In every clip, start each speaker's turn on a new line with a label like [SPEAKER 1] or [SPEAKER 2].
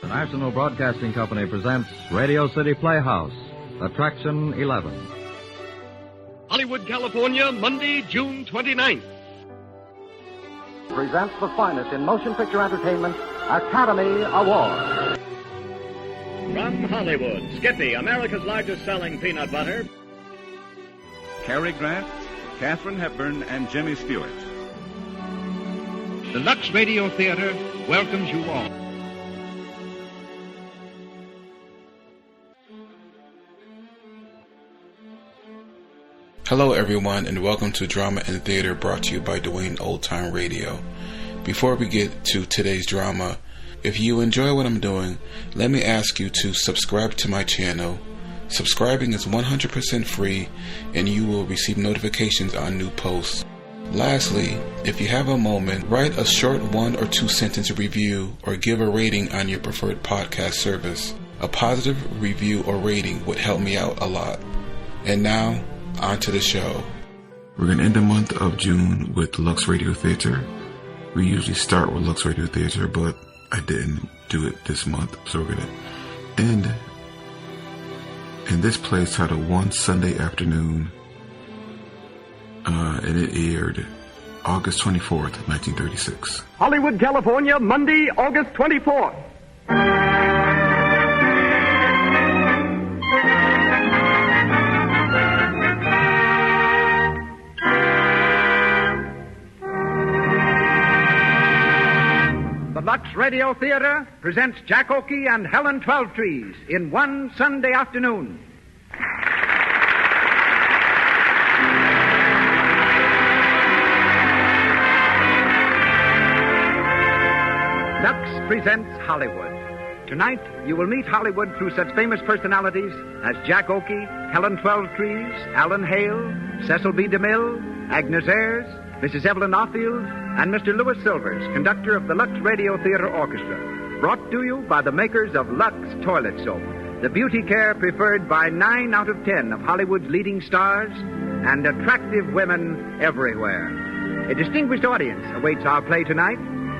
[SPEAKER 1] National Broadcasting Company presents Radio City Playhouse, Attraction 11.
[SPEAKER 2] Hollywood, California, Monday, June 29th.
[SPEAKER 3] Presents the finest in motion picture entertainment, Academy Award.
[SPEAKER 4] From Hollywood, Skippy, America's largest selling peanut butter.
[SPEAKER 5] Cary Grant, Katharine Hepburn, and Jimmy Stewart.
[SPEAKER 2] The Lux Radio Theater welcomes you all.
[SPEAKER 6] Hello everyone, and welcome to Drama and Theater, brought to you by Dwayne Old Time Radio. Before we get to today's drama, if you enjoy what I'm doing, let me ask you to subscribe to my channel. Subscribing is 100% free, and you will receive notifications on new posts. Lastly, if you have a moment, write a short 1 or 2 sentence review or give a rating on your preferred podcast service. A positive review or rating would help me out a lot. And now, on to the show. We're going to end the month of June with Lux Radio Theater. We usually start with Lux Radio Theater, but I didn't do it this month, so we're going to end in this play titled One Sunday Afternoon, and it aired August 24th, 1936.
[SPEAKER 2] Hollywood, California, Monday, August 24th. The Lux Radio Theater presents Jack Oakie and Helen Twelvetrees in One Sunday Afternoon. Lux presents Hollywood. Tonight, you will meet Hollywood through such famous personalities as Jack Oakie, Helen Twelvetrees, Alan Hale, Cecil B. DeMille, Agnes Ayres, Mrs. Evelyn Offield, and Mr. Louis Silvers, conductor of the Lux Radio Theater Orchestra. Brought to you by the makers of Lux Toilet Soap, the beauty care preferred by 9 out of 10 of Hollywood's leading stars and attractive women everywhere. A distinguished audience awaits our play tonight.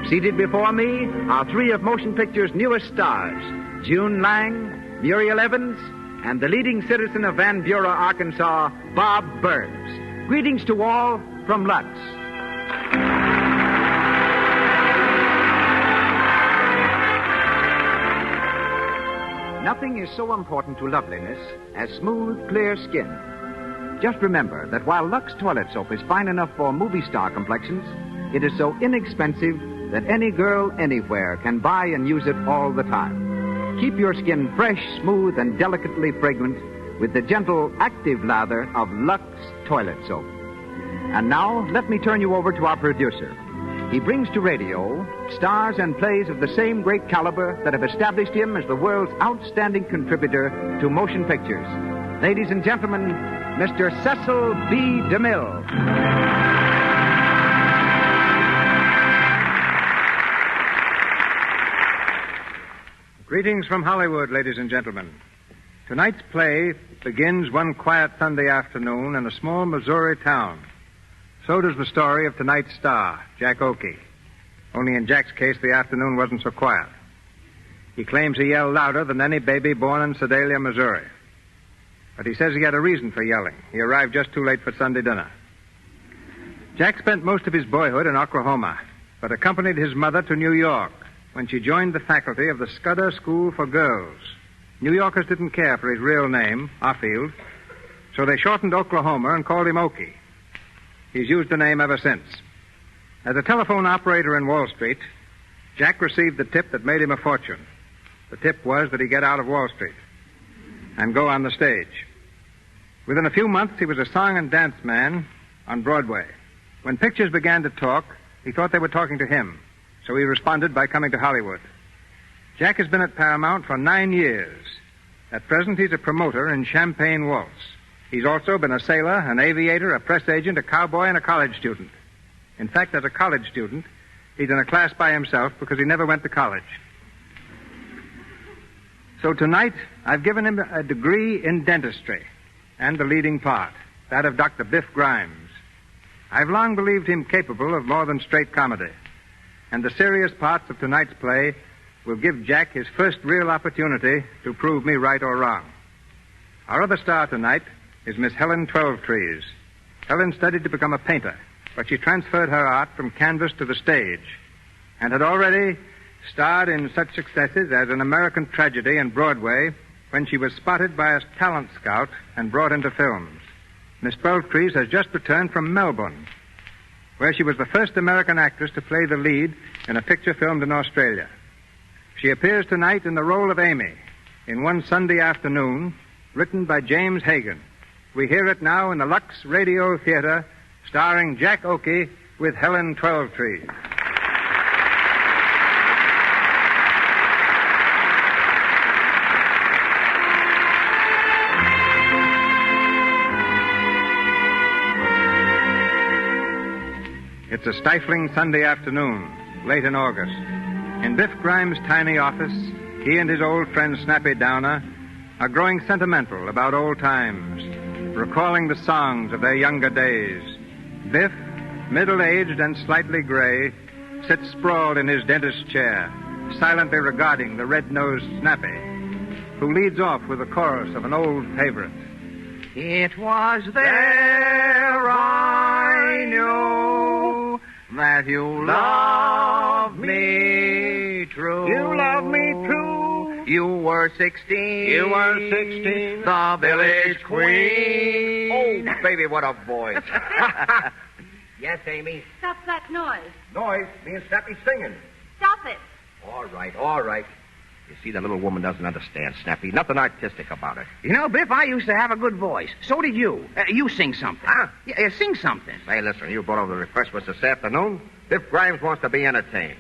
[SPEAKER 2] Seated before me are 3 of motion picture's newest stars, June Lang, Muriel Evans, and the leading citizen of Van Buren, Arkansas, Bob Burns. Greetings to all from Lux. Nothing is so important to loveliness as smooth, clear skin. Just remember that while Lux toilet soap is fine enough for movie star complexions, it is so inexpensive that any girl anywhere can buy and use it all the time. Keep your skin fresh, smooth, and delicately fragrant with the gentle, active lather of Lux toilet soap. And now, let me turn you over to our producer. He brings to radio stars and plays of the same great caliber that have established him as the world's outstanding contributor to motion pictures. Ladies and gentlemen, Mr. Cecil B. DeMille.
[SPEAKER 7] Greetings from Hollywood, ladies and gentlemen. Tonight's play begins one quiet Sunday afternoon in a small Missouri town. So does the story of tonight's star, Jack Oakie. Only in Jack's case, the afternoon wasn't so quiet. He claims he yelled louder than any baby born in Sedalia, Missouri. But he says he had a reason for yelling. He arrived just too late for Sunday dinner. Jack spent most of his boyhood in Oklahoma, but accompanied his mother to New York when she joined the faculty of the Scudder School for Girls. New Yorkers didn't care for his real name, Offield, so they shortened Oklahoma and called him Oakie. He's used the name ever since. As a telephone operator in Wall Street, Jack received the tip that made him a fortune. The tip was that he get out of Wall Street and go on the stage. Within a few months, he was a song and dance man on Broadway. When pictures began to talk, he thought they were talking to him, so he responded by coming to Hollywood. Jack has been at Paramount for 9 years. At present, he's a promoter in Champagne Waltz. He's also been a sailor, an aviator, a press agent, a cowboy, and a college student. In fact, as a college student, he's in a class by himself because he never went to college. So tonight, I've given him a degree in dentistry and the leading part, that of Dr. Biff Grimes. I've long believed him capable of more than straight comedy, and the serious parts of tonight's play will give Jack his first real opportunity to prove me right or wrong. Our other star tonight is Miss Helen Twelvetrees. Helen studied to become a painter, but she transferred her art from canvas to the stage and had already starred in such successes as An American Tragedy and Broadway when she was spotted by a talent scout and brought into films. Miss Twelvetrees has just returned from Melbourne, where she was the first American actress to play the lead in a picture filmed in Australia. She appears tonight in the role of Amy in One Sunday Afternoon, written by James Hagan. We hear it now in the Lux Radio Theater, starring Jack Oakie with Helen Twelvetrees. It's a stifling Sunday afternoon, late in August. In Biff Grimes' tiny office, he and his old friend Snappy Downer are growing sentimental about old times, recalling the songs of their younger days. Biff, middle-aged and slightly gray, sits sprawled in his dentist's chair, silently regarding the red-nosed Snappy, who leads off with a chorus of an old favorite.
[SPEAKER 2] It was there I knew that you loved me true.
[SPEAKER 8] You loved me true.
[SPEAKER 2] You were 16.
[SPEAKER 8] You were 16.
[SPEAKER 2] The village queen.
[SPEAKER 8] Oh, baby, what a voice.
[SPEAKER 9] Yes, Amy?
[SPEAKER 10] Stop that noise.
[SPEAKER 8] Noise. Me and Snappy singing.
[SPEAKER 10] Stop it.
[SPEAKER 8] All right. You see, the little woman doesn't understand, Snappy. Nothing artistic about it.
[SPEAKER 2] You know, Biff, I used to have a good voice. So did you. You sing something.
[SPEAKER 8] Huh?
[SPEAKER 2] Yeah, sing something.
[SPEAKER 8] Hey, listen, you brought over the refreshments this afternoon. Biff Grimes wants to be entertained.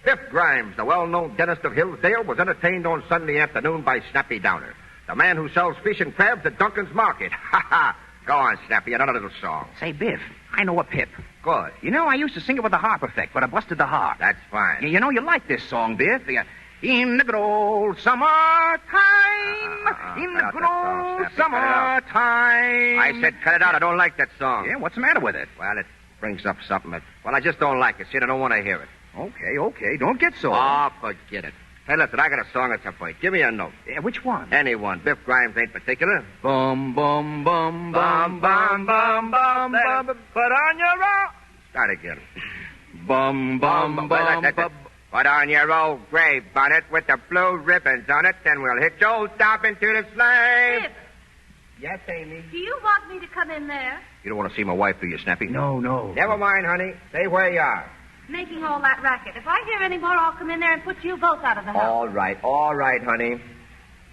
[SPEAKER 8] Biff Grimes, the well-known dentist of Hillsdale, was entertained on Sunday afternoon by Snappy Downer, the man who sells fish and crabs at Duncan's Market. Ha ha! Go on, Snappy, another little song.
[SPEAKER 2] Say, Biff, I know a pip.
[SPEAKER 8] Good.
[SPEAKER 2] You know, I used to sing it with the harp effect, but I busted the harp.
[SPEAKER 8] That's fine.
[SPEAKER 2] You know, you like this song, Biff. In the good old summertime. In the good old summertime.
[SPEAKER 8] I said cut it out. I don't like that song.
[SPEAKER 2] Yeah, what's the matter with it?
[SPEAKER 8] Well, it brings up something that... Well, I just don't like it, Sid. I don't want to hear it.
[SPEAKER 2] Okay. Don't get so.
[SPEAKER 8] Oh, forget it. Hey, listen, I got a song at some point. Give me a note.
[SPEAKER 2] Yeah, which one?
[SPEAKER 8] Any one. Biff Grimes ain't particular.
[SPEAKER 2] Bum, bum, bum, bum, bum, bum, bum, bum.
[SPEAKER 8] Put on your old... Start again.
[SPEAKER 2] Bum, bum, bum, bum.
[SPEAKER 8] Put on your old gray bonnet with the blue ribbons on it, then we'll hit Joe Stop into the sleigh.
[SPEAKER 10] Biff,
[SPEAKER 8] Yes, Amy?
[SPEAKER 10] do you want me to come in there?
[SPEAKER 8] You don't want to see my wife, do you, Snappy?
[SPEAKER 2] No.
[SPEAKER 8] Never mind, honey. Stay where you are.
[SPEAKER 10] Making all that racket. If I hear any more, I'll come in there and put you both out of the house.
[SPEAKER 8] All right, honey.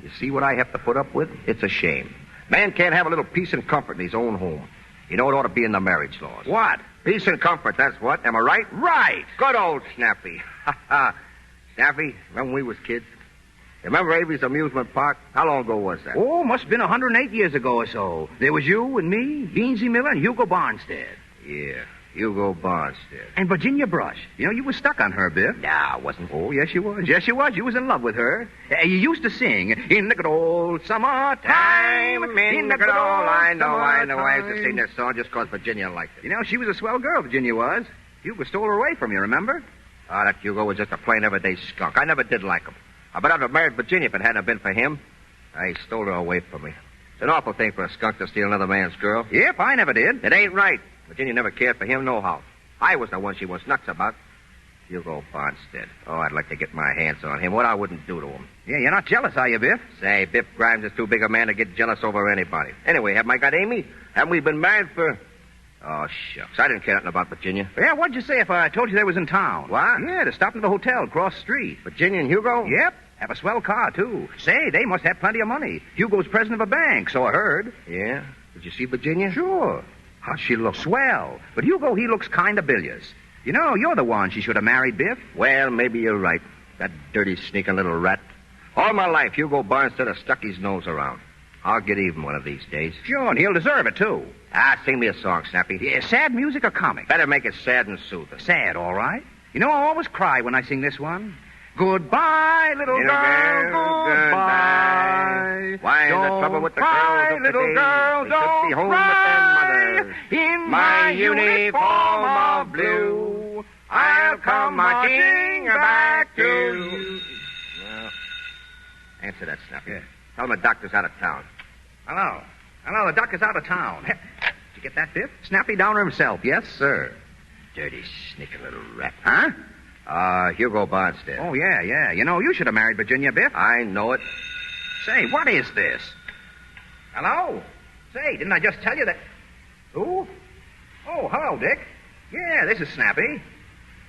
[SPEAKER 8] You see what I have to put up with? It's a shame. Man can't have a little peace and comfort in his own home. You know it ought to be in the marriage laws.
[SPEAKER 2] What?
[SPEAKER 8] Peace and comfort, that's what. Am I right?
[SPEAKER 2] Right.
[SPEAKER 8] Good old Snappy. Snappy, remember when we was kids? Remember Avery's amusement park? How long ago was that?
[SPEAKER 2] Oh, must have been 108 years ago or so. There was you and me, Beansy Miller, and Hugo Barnstead.
[SPEAKER 8] Yeah, Hugo Barnstead.
[SPEAKER 2] And Virginia Brush. You know, you were stuck on her, Biff.
[SPEAKER 8] Nah, I wasn't.
[SPEAKER 2] Oh, yes, you was. Yes, you was. You was in love with her. You used to sing, in the good old summertime.
[SPEAKER 8] In the good old... I know. I used to sing this song just because Virginia liked it.
[SPEAKER 2] You know, she was a swell girl, Virginia was. Hugo stole her away from you, remember?
[SPEAKER 8] Oh, that Hugo was just a plain everyday skunk. I never did like him. I bet I'd have married Virginia if it hadn't been for him. He stole her away from me. It's an awful thing for a skunk to steal another man's girl.
[SPEAKER 2] Yep, I never did.
[SPEAKER 8] It ain't right. Virginia never cared for him nohow. I was the one she was nuts about. Hugo Barnstead. Oh, I'd like to get my hands on him. What I wouldn't do to him.
[SPEAKER 2] Yeah, you're not jealous, are you, Biff?
[SPEAKER 8] Say, Biff Grimes is too big a man to get jealous over anybody. Anyway, haven't I got Amy? Haven't we been married for... Oh, shucks. I didn't care nothing about Virginia.
[SPEAKER 2] Yeah, what'd you say if I told you they was in town?
[SPEAKER 8] What?
[SPEAKER 2] Yeah, to stop at the hotel across the street.
[SPEAKER 8] Virginia and Hugo?
[SPEAKER 2] Yep. Have a swell car, too. Say, they must have plenty of money. Hugo's president of a bank, so I heard.
[SPEAKER 8] Yeah? Did you see Virginia?
[SPEAKER 2] Sure. How'd she look? Swell. But Hugo, he looks kind of bilious. You know, you're the one she should have married, Biff.
[SPEAKER 8] Well, maybe you're right. That dirty, sneaking little rat. All my life, Hugo Barnstead has stuck his nose around. I'll get even one of these days.
[SPEAKER 2] Sure, and he'll deserve it, too.
[SPEAKER 8] Sing me a song, Snappy.
[SPEAKER 2] Yeah, sad music or comic?
[SPEAKER 8] Better make it sad and soothing.
[SPEAKER 2] Sad, all right. You know, I always cry when I sing this one. Goodbye, little girl, goodbye.
[SPEAKER 8] Why is the trouble with the girls of
[SPEAKER 2] little
[SPEAKER 8] today?
[SPEAKER 2] girl,
[SPEAKER 8] They
[SPEAKER 2] don't
[SPEAKER 8] should be home
[SPEAKER 2] cry.
[SPEAKER 8] with their mothers.
[SPEAKER 2] In
[SPEAKER 8] my uniform of blue, I'll come marching back to you. Answer that, Snappy.
[SPEAKER 2] Yeah.
[SPEAKER 8] Tell him the doctor's out of town.
[SPEAKER 2] Hello. Hello, the doctor's out of town. Did you get that, Biff? Snappy Downer himself, yes, sir.
[SPEAKER 8] Dirty, sneaking little rat.
[SPEAKER 2] Huh?
[SPEAKER 8] Hugo Bonstead.
[SPEAKER 2] Oh, yeah. You know, you should have married Virginia, Biff.
[SPEAKER 8] I know it.
[SPEAKER 2] Say, what is this? Hello? Say, didn't I just tell you that... Who? Oh, hello, Dick. Yeah, this is Snappy.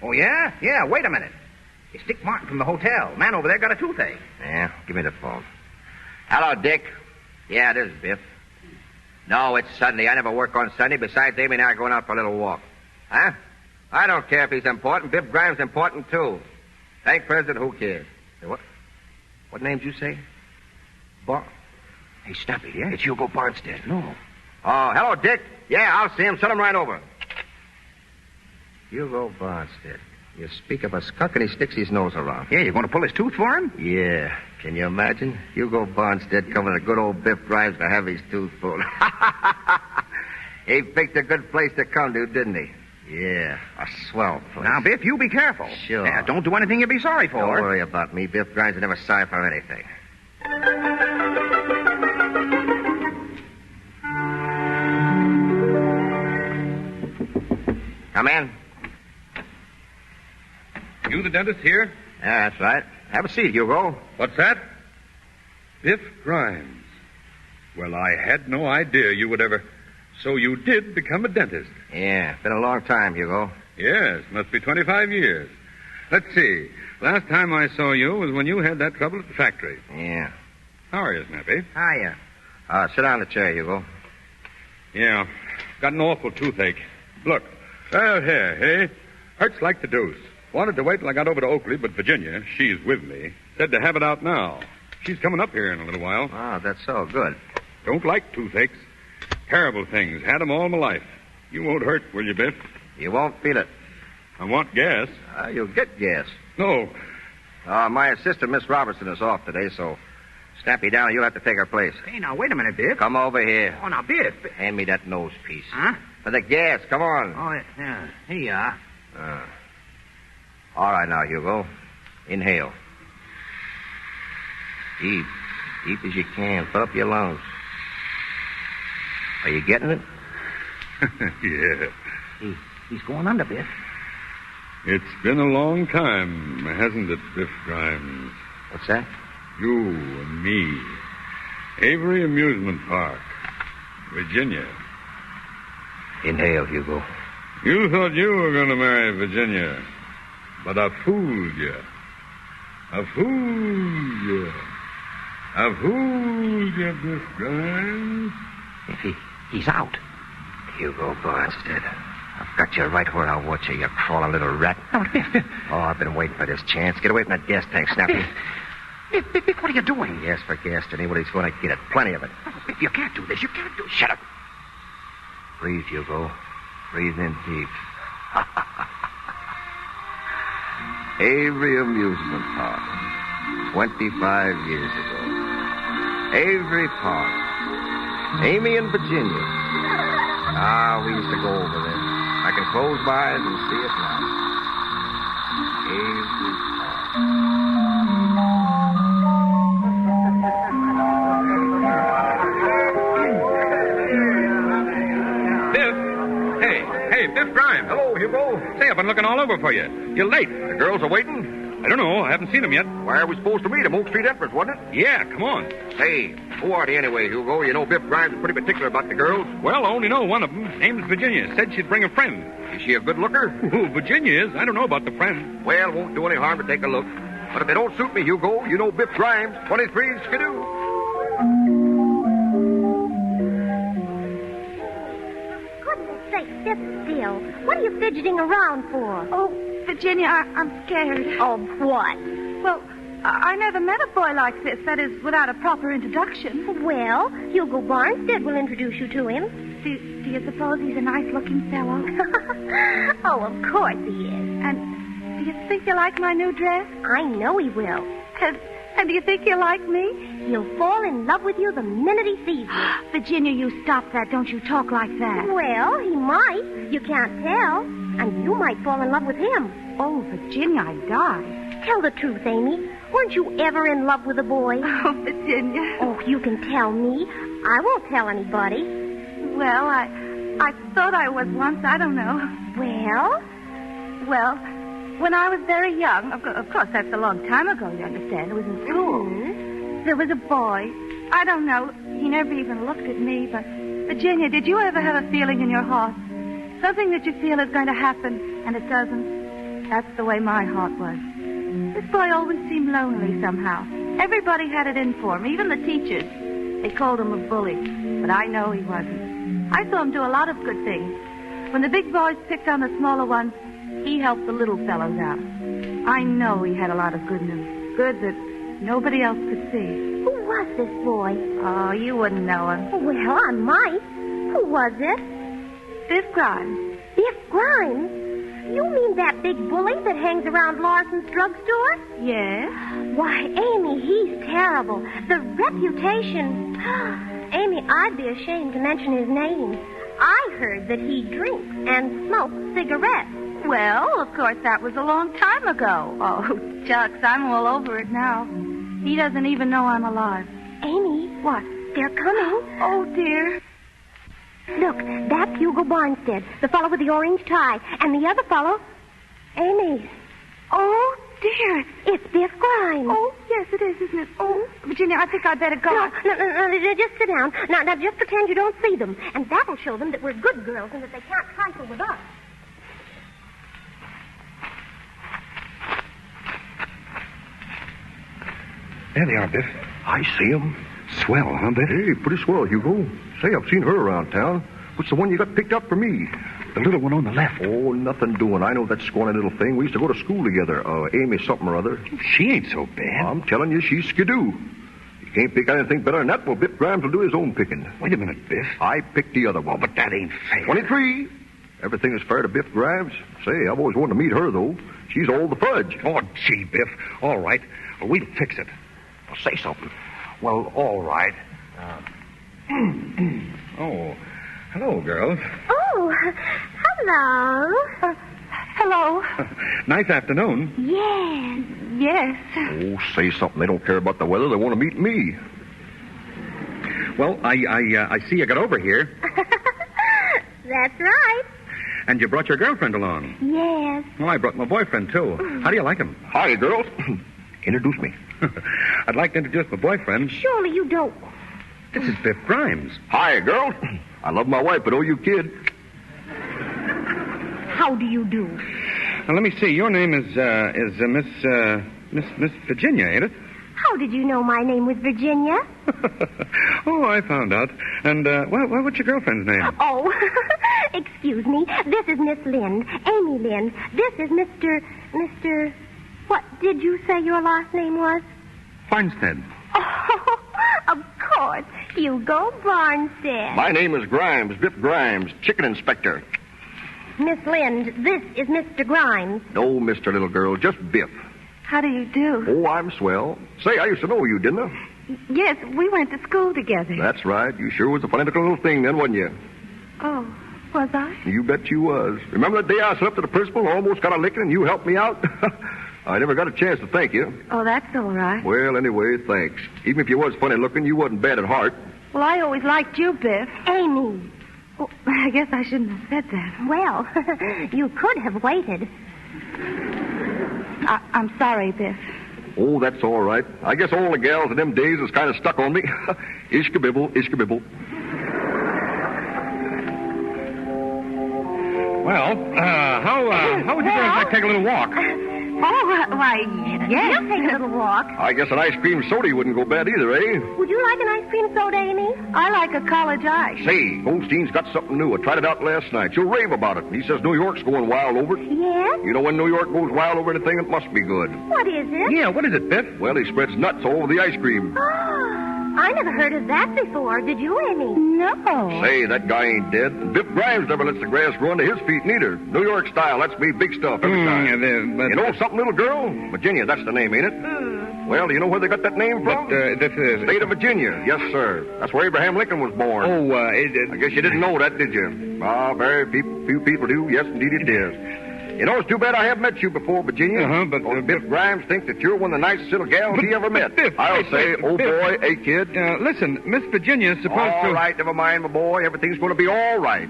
[SPEAKER 2] Oh, yeah? Yeah, wait a minute. It's Dick Martin from the hotel. Man over there got a toothache.
[SPEAKER 8] Yeah, give me the phone. Hello, Dick. Yeah, this is Biff. No, it's Sunday. I never work on Sunday. Besides, Amy and I are going out for a little walk. Huh? I don't care if he's important. Biff Grimes important, too. Thank President, who cares? What? What name did you say? Hey, Snappy, yeah? It's Hugo Bonstead.
[SPEAKER 2] No.
[SPEAKER 8] Oh, hello, Dick. Yeah, I'll see him. Send him right over. Hugo Bonstead. You speak of a skunk and he sticks his nose around.
[SPEAKER 2] Yeah, you're going to pull his tooth for him?
[SPEAKER 8] Yeah. Can you imagine? Hugo Bonstead coming to good old Biff Grimes to have his tooth pulled. He picked a good place to come to, didn't he? Yeah, a swell place.
[SPEAKER 2] Now, Biff, you be careful.
[SPEAKER 8] Sure.
[SPEAKER 2] Yeah, don't do anything you'll be sorry for.
[SPEAKER 8] Don't worry about me. Biff Grimes is never sorry for anything. Come in.
[SPEAKER 5] You the dentist here?
[SPEAKER 8] Yeah, that's right. Have a seat, Hugo.
[SPEAKER 5] What's that? Biff Grimes. Well, I had no idea you would ever... So you did become a dentist?
[SPEAKER 8] Yeah, been a long time, Hugo.
[SPEAKER 5] Yes, must be 25 years. Let's see. Last time I saw you was when you had that trouble at the factory.
[SPEAKER 8] Yeah.
[SPEAKER 5] How are you, Snappy?
[SPEAKER 2] Hiya.
[SPEAKER 8] Sit down in the chair, Hugo.
[SPEAKER 5] Yeah, got an awful toothache. Look, right here, hey? Hurts like the deuce. Wanted to wait till I got over to Oakley, but Virginia, she's with me, said to have it out now. She's coming up here in a little while.
[SPEAKER 8] Oh, that's so good.
[SPEAKER 5] Don't like toothaches. Terrible things. Had 'em all my life. You won't hurt, will you, Biff?
[SPEAKER 8] You won't feel it.
[SPEAKER 5] I want gas.
[SPEAKER 8] You'll get gas.
[SPEAKER 5] No.
[SPEAKER 8] My assistant, Miss Robertson, is off today, so Snappy Downer, you'll have to take her place.
[SPEAKER 2] Hey, now, wait a minute, Biff.
[SPEAKER 8] Come over here.
[SPEAKER 2] Oh, now, Biff.
[SPEAKER 8] Hand me that nose piece.
[SPEAKER 2] Huh?
[SPEAKER 8] For the gas. Come on.
[SPEAKER 2] Oh, yeah. Here you are.
[SPEAKER 8] All right, now, Hugo. Inhale. Deep. Deep as you can. Fill up your lungs. Are you getting it?
[SPEAKER 5] Yeah.
[SPEAKER 2] He's going under, Biff.
[SPEAKER 5] It's been a long time, hasn't it, Biff Grimes?
[SPEAKER 8] What's that?
[SPEAKER 5] You and me. Avery Amusement Park. Virginia.
[SPEAKER 8] Inhale, Hugo.
[SPEAKER 5] You thought you were going to marry Virginia, but I fooled you. I fooled you. I fooled you, Biff Grimes.
[SPEAKER 8] He's out. Hugo Bonstead. I've got you right where I want you, you crawling little rat.
[SPEAKER 2] Oh, Biff.
[SPEAKER 8] Oh, I've been waiting for this chance. Get away from that gas tank, Snappy.
[SPEAKER 2] Biff, what are you doing?
[SPEAKER 8] Yes, for gas to anybody's going to get it. Plenty of it.
[SPEAKER 2] Oh, Biff, you can't do this. You can't do it.
[SPEAKER 8] Shut up. Breathe, Hugo. Breathe in deep. Avery Amusement Park. 25 years ago. Avery Park. Amy and Virginia. We used to go over there. I can close my eyes and see it now. Avery
[SPEAKER 5] Park. Biff? Hey, Biff Grimes.
[SPEAKER 8] Hello, Hugo.
[SPEAKER 5] Say, I've been looking all over for you. You're late.
[SPEAKER 8] The girls are waiting?
[SPEAKER 5] I don't know. I haven't seen them yet.
[SPEAKER 8] Where are we supposed to meet them? Oak Street entrance, wasn't it?
[SPEAKER 5] Yeah, come on.
[SPEAKER 8] Say, who are they anyway, Hugo? You know Biff Grimes is pretty particular about the girls.
[SPEAKER 5] Well, I only know one of them. Name's Virginia. Said she'd bring a friend.
[SPEAKER 8] Is she a good looker?
[SPEAKER 5] Ooh, Virginia is. I don't know about the friend.
[SPEAKER 8] Well, won't do any harm to take a look. But if they don't suit me, Hugo, you know Biff Grimes, 23 Skidoo.
[SPEAKER 10] Goodness sake, sit still. What are you fidgeting around for?
[SPEAKER 11] Oh, Virginia, I'm scared.
[SPEAKER 10] Of what?
[SPEAKER 11] Well, I never met a boy like this, that is, without a proper introduction.
[SPEAKER 10] Well, Hugo Barnstead will introduce you to him.
[SPEAKER 11] Do you suppose he's a nice-looking fellow?
[SPEAKER 10] Oh, of course he is.
[SPEAKER 11] And do you think he'll like my new dress?
[SPEAKER 10] I know he will.
[SPEAKER 11] And do you think he'll like me?
[SPEAKER 10] He'll fall in love with you the minute he sees you.
[SPEAKER 11] Virginia, you stop that. Don't you talk like that.
[SPEAKER 10] Well, he might. You can't tell. And you might fall in love with him.
[SPEAKER 11] Oh, Virginia, I'd die.
[SPEAKER 10] Tell the truth, Amy. Weren't you ever in love with a boy?
[SPEAKER 11] Oh, Virginia.
[SPEAKER 10] Oh, you can tell me. I won't tell anybody.
[SPEAKER 11] Well, I thought I was once. I don't know.
[SPEAKER 10] Well,
[SPEAKER 11] when I was very young, of course, that's a long time ago, you understand. It was in school.
[SPEAKER 10] Mm-hmm.
[SPEAKER 11] There was a boy. I don't know. He never even looked at me, but... Virginia, did you ever have a feeling in your heart? Something that you feel is going to happen, and it doesn't? That's the way my heart was. This boy always seemed lonely somehow. Everybody had it in for him, even the teachers. They called him a bully, but I know he wasn't. I saw him do a lot of good things. When the big boys picked on the smaller ones, he helped the little fellows out. I know he had a lot of good news. Good that nobody else could see.
[SPEAKER 10] Who was this boy?
[SPEAKER 11] Oh, you wouldn't know him.
[SPEAKER 10] Well, I might. Who was it?
[SPEAKER 11] Biff Grimes.
[SPEAKER 10] Biff Grimes? You mean that big bully that hangs around Larson's drugstore?
[SPEAKER 11] Yes.
[SPEAKER 10] Why, Amy, he's terrible. The reputation... Amy, I'd be ashamed to mention his name. I heard that he drinks and smokes cigarettes.
[SPEAKER 11] Well, of course, that was a long time ago. Oh, shucks, I'm all over it now. He doesn't even know I'm alive.
[SPEAKER 10] Amy.
[SPEAKER 11] What?
[SPEAKER 10] They're coming.
[SPEAKER 11] Oh, dear.
[SPEAKER 10] Look, that's Hugo Barnstead, the fellow with the orange tie. And the other fellow... Amy.
[SPEAKER 11] Oh, dear.
[SPEAKER 10] It's Biff Grimes.
[SPEAKER 11] Oh, yes, it is, isn't it? Oh, Virginia, I think I'd better go.
[SPEAKER 10] No, just sit down. Now, just pretend you don't see them. And that'll show them that we're good girls and that they can't trifle with us.
[SPEAKER 12] There they are, Biff. I see them. Swell, huh, Biff?
[SPEAKER 13] Hey, pretty swell, Hugo. Say, I've seen her around town. What's the one you got picked up for me?
[SPEAKER 12] The little one on the left.
[SPEAKER 13] Oh, nothing doing. I know that scrawny little thing. We used to go to school together. Amy something or other.
[SPEAKER 12] She ain't so bad.
[SPEAKER 13] I'm telling you, she's skidoo. You can't pick anything better than that. Well, Biff Grimes will do his own picking.
[SPEAKER 12] Wait a minute, Biff.
[SPEAKER 13] I picked the other one.
[SPEAKER 12] Oh, but that ain't fair.
[SPEAKER 13] 23. Everything is fair to Biff Grimes. Say, I've always wanted to meet her, though. She's all the fudge.
[SPEAKER 12] Oh, gee, Biff. All right. We'll fix it.
[SPEAKER 13] Well, say something.
[SPEAKER 12] Well, all right.
[SPEAKER 5] Oh, hello, girls.
[SPEAKER 10] Oh, hello.
[SPEAKER 11] Hello.
[SPEAKER 5] Nice afternoon.
[SPEAKER 10] Yes.
[SPEAKER 13] Oh, say something. They don't care about the weather. They want to meet me.
[SPEAKER 5] Well, I see you got over here.
[SPEAKER 10] That's right.
[SPEAKER 5] And you brought your girlfriend along.
[SPEAKER 10] Yes.
[SPEAKER 5] Well, I brought my boyfriend, too. How do you like him?
[SPEAKER 13] Hi, girls. Introduce me.
[SPEAKER 5] I'd like to introduce my boyfriend.
[SPEAKER 10] Surely you don't.
[SPEAKER 5] This is Biff Grimes.
[SPEAKER 13] Hi, girls. I love my wife, but oh, you kid.
[SPEAKER 10] How do you do?
[SPEAKER 5] Now, let me see. Your name is Miss Virginia, ain't it?
[SPEAKER 10] How did you know my name was Virginia?
[SPEAKER 5] Oh, I found out. And, what's your girlfriend's name?
[SPEAKER 10] Oh, excuse me. This is Miss Lind, Amy Lind. This is Mr. What did you say your last name was?
[SPEAKER 5] Farnstead.
[SPEAKER 10] Oh, of course. Hugo Barnstead.
[SPEAKER 13] My name is Grimes, Biff Grimes, chicken inspector.
[SPEAKER 10] Miss Lind, this is Mr. Grimes.
[SPEAKER 13] No, Mr. Little Girl, just Biff.
[SPEAKER 11] How do you do?
[SPEAKER 13] Oh, I'm swell. Say, I used to know you, didn't I?
[SPEAKER 11] Yes, we went to school together.
[SPEAKER 13] That's right. You sure was a funny little thing then, wasn't you?
[SPEAKER 11] Oh, was I?
[SPEAKER 13] You bet you was. Remember that day I slept at the principal and almost got a licking and you helped me out? I never got a chance to thank you.
[SPEAKER 11] Oh, that's all right.
[SPEAKER 13] Well, anyway, thanks. Even if you was funny looking, you wasn't bad at heart.
[SPEAKER 11] Well, I always liked you, Biff.
[SPEAKER 10] Amy.
[SPEAKER 11] Oh, I guess I shouldn't have said that.
[SPEAKER 10] Well, you could have waited.
[SPEAKER 11] I'm sorry, Biff.
[SPEAKER 13] Oh, that's all right. I guess all the gals in them days is kind of stuck on me. Ishka-bibble, ishka-bibble.
[SPEAKER 5] Well, how would you girls like to take a little walk?
[SPEAKER 11] Oh, why, yes.
[SPEAKER 10] We'll take a little walk.
[SPEAKER 13] I guess an ice cream soda wouldn't go bad either, eh?
[SPEAKER 10] Would you like an ice cream soda, Amy?
[SPEAKER 11] I like a college ice.
[SPEAKER 13] Say, Goldstein's got something new. I tried it out last night. She'll rave about it. He says New York's going wild over it.
[SPEAKER 10] Yes?
[SPEAKER 13] You know when New York goes wild over anything, it must be good.
[SPEAKER 10] What is it?
[SPEAKER 5] Yeah, what is it, Biff?
[SPEAKER 13] Well, he spreads nuts all over the ice cream.
[SPEAKER 10] I never heard of that before. Did you, Amy?
[SPEAKER 11] No.
[SPEAKER 13] Say, that guy ain't dead. Biff Grimes never lets the grass grow under his feet, neither. New York style. That's me, big stuff every time. You know something, little girl? Virginia, that's the name, ain't it? Well, do you know where they got that name from?
[SPEAKER 5] This is...
[SPEAKER 13] State of Virginia. Yes, sir. That's where Abraham Lincoln was born.
[SPEAKER 5] Oh,
[SPEAKER 13] I guess you didn't know that, did you? Ah, very few people do. Yes, indeed it is. You know, it's too bad I haven't met you before, Virginia.
[SPEAKER 5] But
[SPEAKER 13] Biff Grimes thinks that you're one of the nicest little gals he ever met.
[SPEAKER 5] Biff,
[SPEAKER 13] I'll say,
[SPEAKER 5] Biff,
[SPEAKER 13] oh
[SPEAKER 5] Biff.
[SPEAKER 13] boy, hey kid.
[SPEAKER 5] Listen, Miss Virginia's supposed to...
[SPEAKER 13] All right, never mind, my boy. Everything's going to be all right.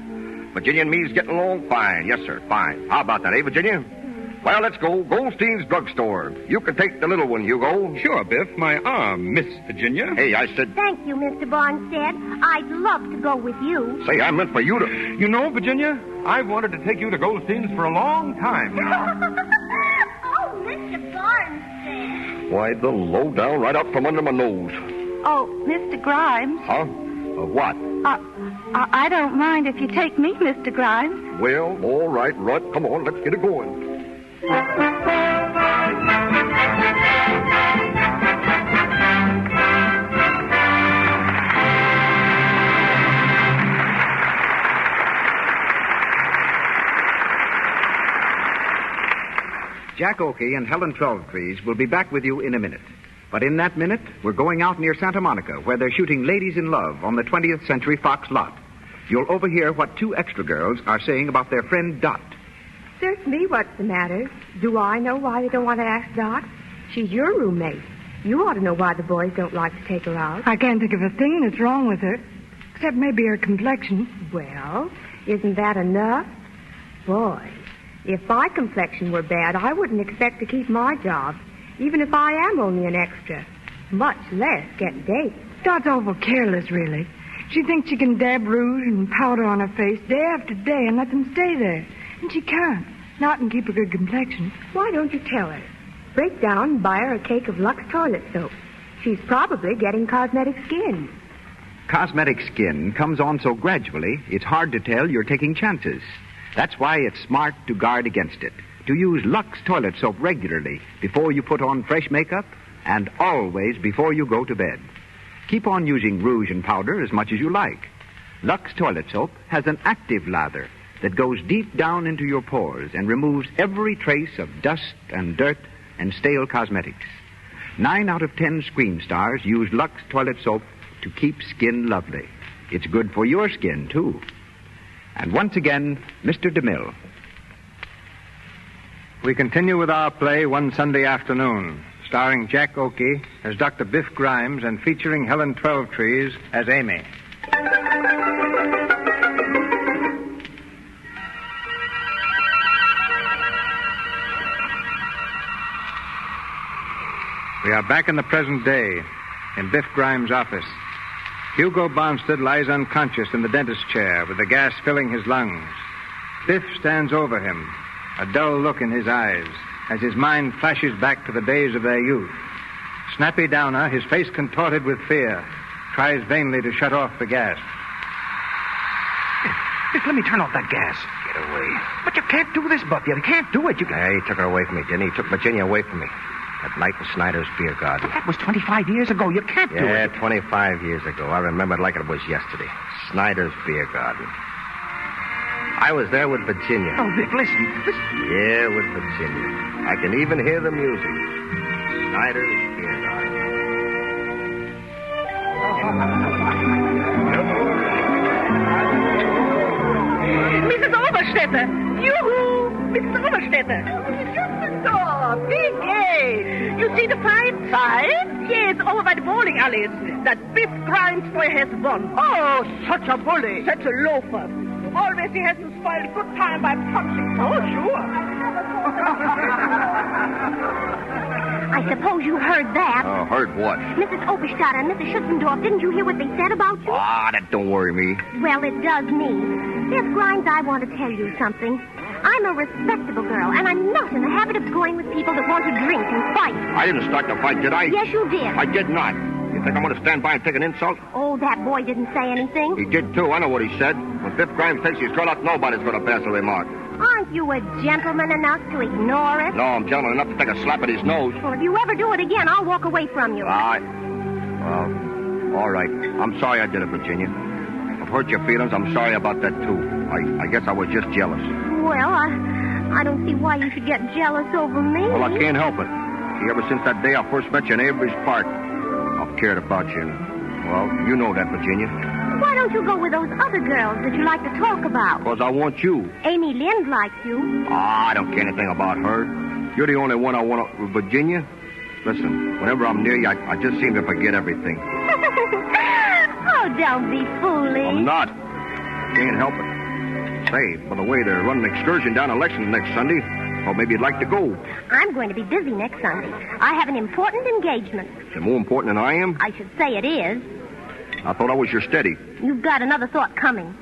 [SPEAKER 13] Virginia and me's getting along fine. Yes, sir, fine. How about that, eh, Virginia? Well, let's go. Goldstein's drugstore. You can take the little one, Hugo.
[SPEAKER 5] Sure, Biff. My arm, Miss Virginia.
[SPEAKER 13] Hey, I said...
[SPEAKER 10] Thank you, Mr. Barnstead. I'd love to go with you.
[SPEAKER 13] Say, I meant for you to...
[SPEAKER 5] You know, Virginia, I've wanted to take you to Goldstein's for a long time now.
[SPEAKER 10] Oh, Mr. Barnstead.
[SPEAKER 13] Why, the low down right out from under my nose.
[SPEAKER 11] Oh, Mr. Grimes.
[SPEAKER 13] Huh? What?
[SPEAKER 11] I don't mind if you take me, Mr. Grimes.
[SPEAKER 13] Well, all right, Rudd. Come on, let's get it going.
[SPEAKER 2] Jack Oakie and Helen Twelvetrees will be back with you in a minute. But in that minute, we're going out near Santa Monica, where they're shooting Ladies in Love on the 20th Century Fox lot. You'll overhear what two extra girls are saying about their friend Dot.
[SPEAKER 14] Search me what's the matter. Do I know why they don't want to ask Dot? She's your roommate. You ought to know why the boys don't like to take her out.
[SPEAKER 15] I can't think of a thing that's wrong with her, except maybe her complexion.
[SPEAKER 14] Well, isn't that enough? Boy, if my complexion were bad, I wouldn't expect to keep my job, even if I am only an extra, much less get dates.
[SPEAKER 15] Dot's awful careless, really. She thinks she can dab rouge and powder on her face day after day and let them stay there. And she can't. Not and keep a good complexion.
[SPEAKER 14] Why don't you tell her? Break down and buy her a cake of Lux toilet soap. She's probably getting cosmetic skin.
[SPEAKER 2] Cosmetic skin comes on so gradually, it's hard to tell you're taking chances. That's why it's smart to guard against it. To use Lux toilet soap regularly before you put on fresh makeup and always before you go to bed. Keep on using rouge and powder as much as you like. Lux toilet soap has an active lather that goes deep down into your pores and removes every trace of dust and dirt and stale cosmetics. 9 out of 10 screen stars use Lux toilet soap to keep skin lovely. It's good for your skin, too. And once again, Mr. DeMille.
[SPEAKER 7] We continue with our play One Sunday Afternoon, starring Jack Oakie as Dr. Biff Grimes and featuring Helen Twelvetrees as Amy. We are back in the present day, in Biff Grimes' office. Hugo Bonstead lies unconscious in the dentist's chair with the gas filling his lungs. Biff stands over him, a dull look in his eyes, as his mind flashes back to the days of their youth. Snappy Downer, his face contorted with fear, tries vainly to shut off the gas.
[SPEAKER 12] Biff, let me turn off that gas.
[SPEAKER 8] Get away.
[SPEAKER 12] But you can't do this, Buff. You can't do it.
[SPEAKER 8] Yeah, he took her away from me, didn't he? He took Virginia away from me. That night in Snyder's Beer Garden.
[SPEAKER 12] But that was 25 years ago. You can't do it.
[SPEAKER 8] Yeah, 25 years ago. I remember it like it was yesterday. Snyder's Beer Garden. I was there with Virginia.
[SPEAKER 12] Oh, Biff, listen.
[SPEAKER 8] Yeah, with Virginia. I can even hear the music. Snyder's Beer Garden.
[SPEAKER 16] Mrs. Oberstetter! Yoo-hoo! Mrs. Oberstetter! Just the door! Big gay! You see the fight? Fight? Yes, over by the bowling alleys. That Biff Grimes boy has won. Oh, such a bully! Such a loafer. Always he hasn't spoiled a good time by punching. Oh, sure.
[SPEAKER 10] I suppose you heard that.
[SPEAKER 13] Oh, heard what?
[SPEAKER 10] Mrs. Oberstadt and Mrs. Schutzendorf, didn't you hear what they said about you?
[SPEAKER 13] Ah, that don't worry me.
[SPEAKER 10] Well, it does me. Biff Grimes, I want to tell you something. I'm a respectable girl, and I'm not in the habit of going with people that want to drink and fight.
[SPEAKER 13] I didn't start the fight, did I?
[SPEAKER 10] Yes, you did.
[SPEAKER 13] I did not. You think I'm going to stand by and take an insult?
[SPEAKER 10] Oh, that boy didn't say anything.
[SPEAKER 13] He did, too. I know what he said. When Biff Grimes takes his girl out, nobody's going to pass a remark.
[SPEAKER 10] Aren't you a gentleman enough to ignore it?
[SPEAKER 13] No, I'm gentleman enough to take a slap at his nose.
[SPEAKER 10] Well, if you ever do it again, I'll walk away from you.
[SPEAKER 13] Well, all right. I'm sorry I did it, Virginia. I've hurt your feelings. I'm sorry about that, too. I guess I was just jealous.
[SPEAKER 10] Well, I don't see why you should get jealous over me.
[SPEAKER 13] Well, I can't help it. See, ever since that day I first met you in Avery's Park, I've cared about you. Well, you know that, Virginia.
[SPEAKER 10] Why don't you go with those other girls that you like to talk about?
[SPEAKER 13] Because I want you.
[SPEAKER 10] Amy Lind likes you.
[SPEAKER 13] I don't care anything about her. You're the only one I want, Virginia. Listen, whenever I'm near you, I just seem to forget everything.
[SPEAKER 10] Oh, don't be foolish.
[SPEAKER 13] I'm not. Can't help it. Say, by the way, they're running an excursion down to Lexington next Sunday. Well, maybe you'd like to go.
[SPEAKER 10] I'm going to be busy next Sunday. I have an important engagement.
[SPEAKER 13] Is it more important than I am?
[SPEAKER 10] I should say it is.
[SPEAKER 13] I thought I was your steady.
[SPEAKER 10] You've got another thought coming.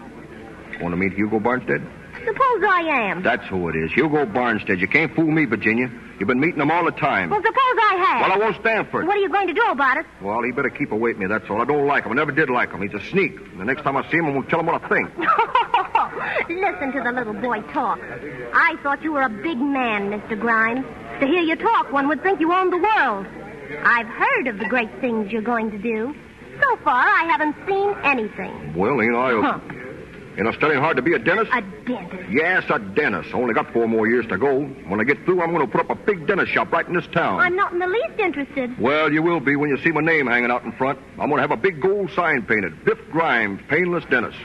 [SPEAKER 13] Want to meet Hugo Barnstead?
[SPEAKER 10] Suppose I am.
[SPEAKER 13] That's who it is. Hugo Barnstead. You can't fool me, Virginia. You've been meeting him all the time.
[SPEAKER 10] Well, suppose I have.
[SPEAKER 13] Well, I won't stand for it.
[SPEAKER 10] What are you going to do about it?
[SPEAKER 13] Well, he better keep away from me, that's all. I don't like him. I never did like him. He's a sneak. And the next time I see him, I'm going to tell him what I think.
[SPEAKER 10] Listen to the little boy talk. I thought you were a big man, Mr. Grimes. To hear you talk, one would think you owned the world. I've heard of the great things you're going to do. So far, I haven't seen anything.
[SPEAKER 13] Well, ain't I... Ain't I studying hard to be a dentist?
[SPEAKER 10] A dentist?
[SPEAKER 13] Yes, a dentist. Only got 4 more years to go. When I get through, I'm going to put up a big dentist shop right in this town.
[SPEAKER 10] I'm not in the least interested.
[SPEAKER 13] Well, you will be when you see my name hanging out in front. I'm going to have a big gold sign painted. Biff Grimes, Painless Dentist.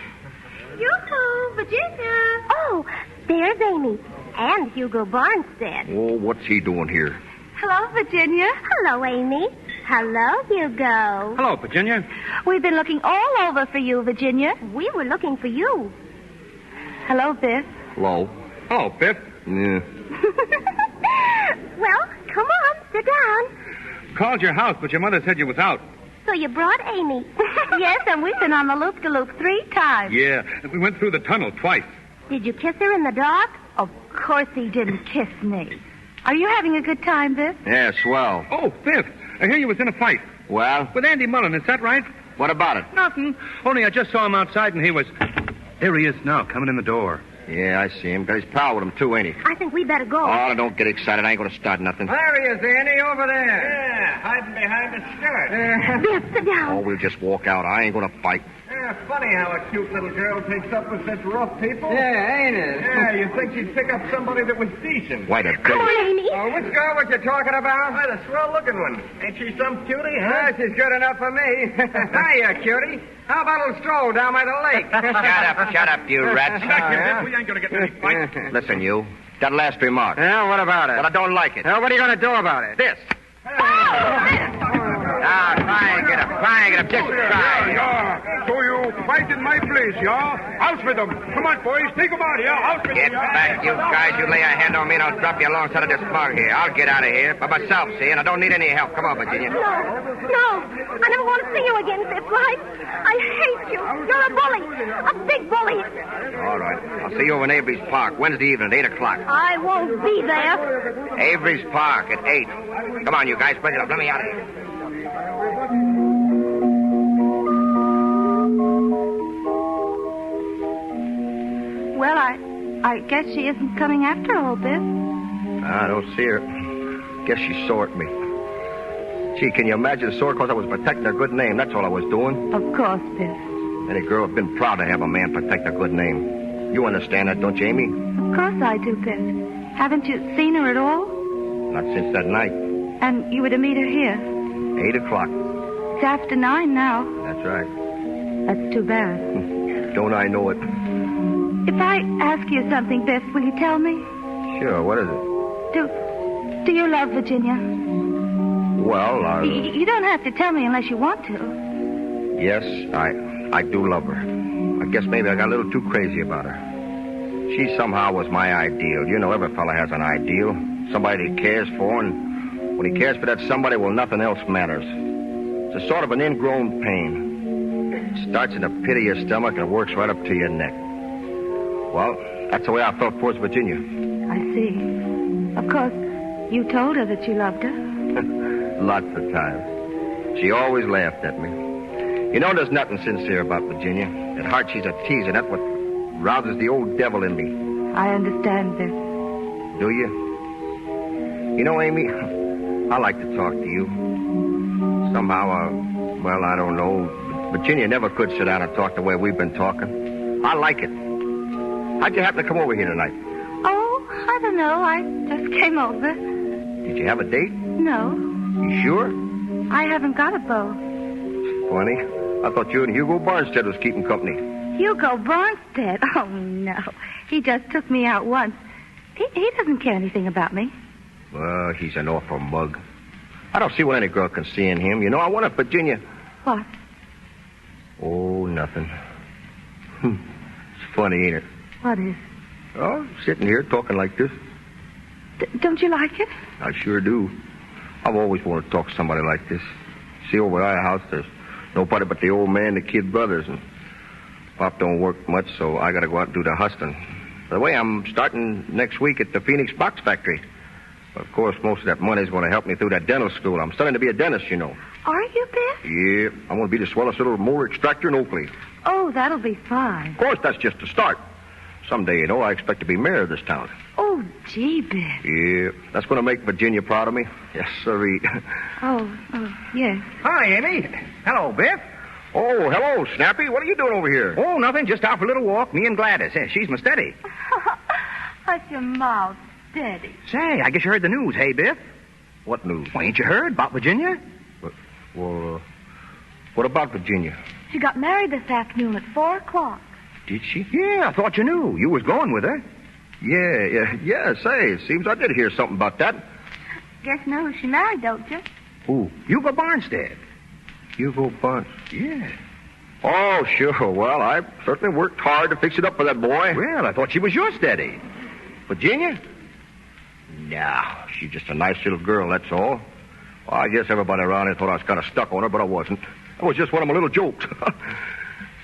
[SPEAKER 10] Yoo-hoo, Virginia. Oh, there's Amy. And Hugo Barnstead.
[SPEAKER 13] Oh, what's he doing here?
[SPEAKER 11] Hello, Virginia.
[SPEAKER 10] Hello, Amy. Hello, Hugo.
[SPEAKER 7] Hello, Virginia.
[SPEAKER 11] We've been looking all over for you, Virginia.
[SPEAKER 10] We were looking for you.
[SPEAKER 11] Hello, Biff.
[SPEAKER 13] Hello.
[SPEAKER 7] Hello, Biff.
[SPEAKER 13] Yeah.
[SPEAKER 10] Well, come on, sit down.
[SPEAKER 7] Called your house, but your mother said you was out.
[SPEAKER 10] So you brought Amy.
[SPEAKER 11] Yes, and we've been on the loop-de-loop 3 times.
[SPEAKER 7] Yeah, we went through the tunnel twice.
[SPEAKER 10] Did you kiss her in the dark?
[SPEAKER 11] Of course he didn't kiss me. Are you having a good time, Biff?
[SPEAKER 13] Yeah, swell.
[SPEAKER 7] Oh, Biff, I hear you was in a fight.
[SPEAKER 13] Well?
[SPEAKER 7] With Andy Mullen, is that right?
[SPEAKER 13] What about it?
[SPEAKER 7] Nothing. Only I just saw him outside and he was... There he is now, coming in the door.
[SPEAKER 13] Yeah, I see him. Got his pal with him, too, ain't he?
[SPEAKER 10] I think we better go.
[SPEAKER 13] Oh, don't get excited. I ain't going to start nothing.
[SPEAKER 8] There he is, Andy, over there. Yeah, hiding behind the skirt.
[SPEAKER 10] Biff, sit down.
[SPEAKER 13] Oh, we'll just walk out. I ain't going to fight.
[SPEAKER 8] Yeah, funny how a cute little girl takes up with such rough people. Yeah, ain't it? Yeah, you'd think she'd pick up somebody that was decent.
[SPEAKER 13] Why the
[SPEAKER 10] Come on, Amy.
[SPEAKER 8] Oh, which girl was you talking about? Why, the swell-looking one. Ain't she some cutie, huh? Yeah, she's good enough for me. Hiya, cutie. How about a little stroll down by the lake?
[SPEAKER 13] Shut up, you rats.
[SPEAKER 7] We ain't going to get any fight.
[SPEAKER 13] Listen, you. That last remark.
[SPEAKER 8] Yeah, what about it?
[SPEAKER 13] That I don't like it.
[SPEAKER 8] Well, what are you going to do about it?
[SPEAKER 13] This. Now, try and get him. Just try.
[SPEAKER 12] So you fight in my place, yeah? Out with them. Come on, boys. Take them out here. Out with
[SPEAKER 13] Get
[SPEAKER 12] them.
[SPEAKER 13] back, you guys. You lay a hand on me and I'll drop you alongside of this mug here. I'll get out of here by myself, see? And I don't need any help. Come on, Virginia.
[SPEAKER 10] No. I never want to see you again, Biff. I hate you. You're a bully. A big bully.
[SPEAKER 13] All right. I'll see you over in Avery's Park Wednesday evening at 8 o'clock.
[SPEAKER 10] I won't be there.
[SPEAKER 13] Avery's Park at 8. Come on, you guys. Spread it up. Let me out of here.
[SPEAKER 11] Well, I guess she isn't coming after all, Biff.
[SPEAKER 13] I don't see her. Guess she's sore at me. Gee, can you imagine sore because I was protecting her good name? That's all I was doing.
[SPEAKER 11] Of course, Biff.
[SPEAKER 13] Any girl would have been proud to have a man protect her good name. You understand that, don't you, Amy?
[SPEAKER 11] Of course I do, Biff. Haven't you seen her at all?
[SPEAKER 13] Not since that night.
[SPEAKER 11] And you were to meet her here?
[SPEAKER 13] 8 o'clock.
[SPEAKER 11] It's after 9 now.
[SPEAKER 13] That's right.
[SPEAKER 11] That's too bad.
[SPEAKER 13] Don't I know it?
[SPEAKER 11] If I ask you something, Biff, will you tell me?
[SPEAKER 13] Sure, what is it?
[SPEAKER 11] Do you love Virginia?
[SPEAKER 13] Well,
[SPEAKER 11] You don't have to tell me unless you want to.
[SPEAKER 13] Yes, I do love her. I guess maybe I got a little too crazy about her. She somehow was my ideal. You know, every fella has an ideal. Somebody he cares for, and when he cares for that somebody, well, nothing else matters. It's a sort of an ingrown pain. It starts in the pit of your stomach and works right up to your neck. Well, that's the way I felt towards Virginia.
[SPEAKER 11] I see. Of course, you told her that you loved her.
[SPEAKER 13] Lots of times. She always laughed at me. You know, there's nothing sincere about Virginia. At heart, she's a teaser. That's what rouses the old devil in me.
[SPEAKER 11] I understand, Biff.
[SPEAKER 13] Do you? You know, Amy, I like to talk to you. Somehow, well, I don't know. Virginia never could sit down and talk the way we've been talking. I like it. How'd you happen to come over here tonight?
[SPEAKER 11] Oh, I don't know. I just came over.
[SPEAKER 13] Did you have a date?
[SPEAKER 11] No.
[SPEAKER 13] You sure?
[SPEAKER 11] I haven't got a beau.
[SPEAKER 13] Funny.
[SPEAKER 8] I thought you and Hugo Barnstead was keeping company.
[SPEAKER 11] Hugo Barnstead? Oh, no. He just took me out once. He doesn't care anything about me.
[SPEAKER 8] Well, he's an awful mug. I don't see what any girl can see in him. You know, I wonder if Virginia...
[SPEAKER 11] What?
[SPEAKER 8] Oh, nothing. It's funny, ain't it?
[SPEAKER 11] What is?
[SPEAKER 8] Oh, sitting here talking like this.
[SPEAKER 11] Don't you like it?
[SPEAKER 8] I sure do. I've always wanted to talk to somebody like this. See, over at our house, there's nobody but the old man, the kid brothers, and Pop don't work much, so I gotta go out and do the hustling. By the way, I'm starting next week at the Phoenix Box Factory. But of course, most of that money's going to help me through that dental school. I'm studying to be a dentist, you know.
[SPEAKER 11] Are you, Biff?
[SPEAKER 8] Yeah, I'm going to be the swellest little molar extractor in Oakley.
[SPEAKER 11] Oh, that'll be fine.
[SPEAKER 8] Of course, that's just the start. Someday, you know, I expect to be mayor of this town.
[SPEAKER 11] Oh, gee, Biff.
[SPEAKER 8] Yeah, that's going to make Virginia proud of me. Yes, sirree.
[SPEAKER 11] Oh, yes.
[SPEAKER 2] Hi, Amy. Hello, Biff.
[SPEAKER 8] Oh, hello, Snappy. What are you doing over here?
[SPEAKER 2] Oh, nothing. Just out for a little walk. Me and Gladys. She's my steady.
[SPEAKER 11] Hush your mouth, steady.
[SPEAKER 2] Say, I guess you heard the news, hey, Biff?
[SPEAKER 8] What news?
[SPEAKER 2] Well, ain't you heard about Virginia?
[SPEAKER 8] Well, what about Virginia?
[SPEAKER 11] She got married this afternoon at 4 o'clock.
[SPEAKER 8] Did she?
[SPEAKER 2] Yeah, I thought you knew. You was going with her.
[SPEAKER 8] Yeah, say, it seems I did hear something about that.
[SPEAKER 11] Guess you know who she married, don't you?
[SPEAKER 8] Who?
[SPEAKER 2] Hugo Barnstead.
[SPEAKER 8] Hugo Barnes?
[SPEAKER 2] Yeah.
[SPEAKER 8] Oh, sure. Well, I certainly worked hard to fix it up for that boy.
[SPEAKER 2] Well, I thought she was your steady.
[SPEAKER 8] Virginia? No, she's just a nice little girl, that's all. Well, I guess everybody around here thought I was kind of stuck on her, but I wasn't. That was just one of my little jokes.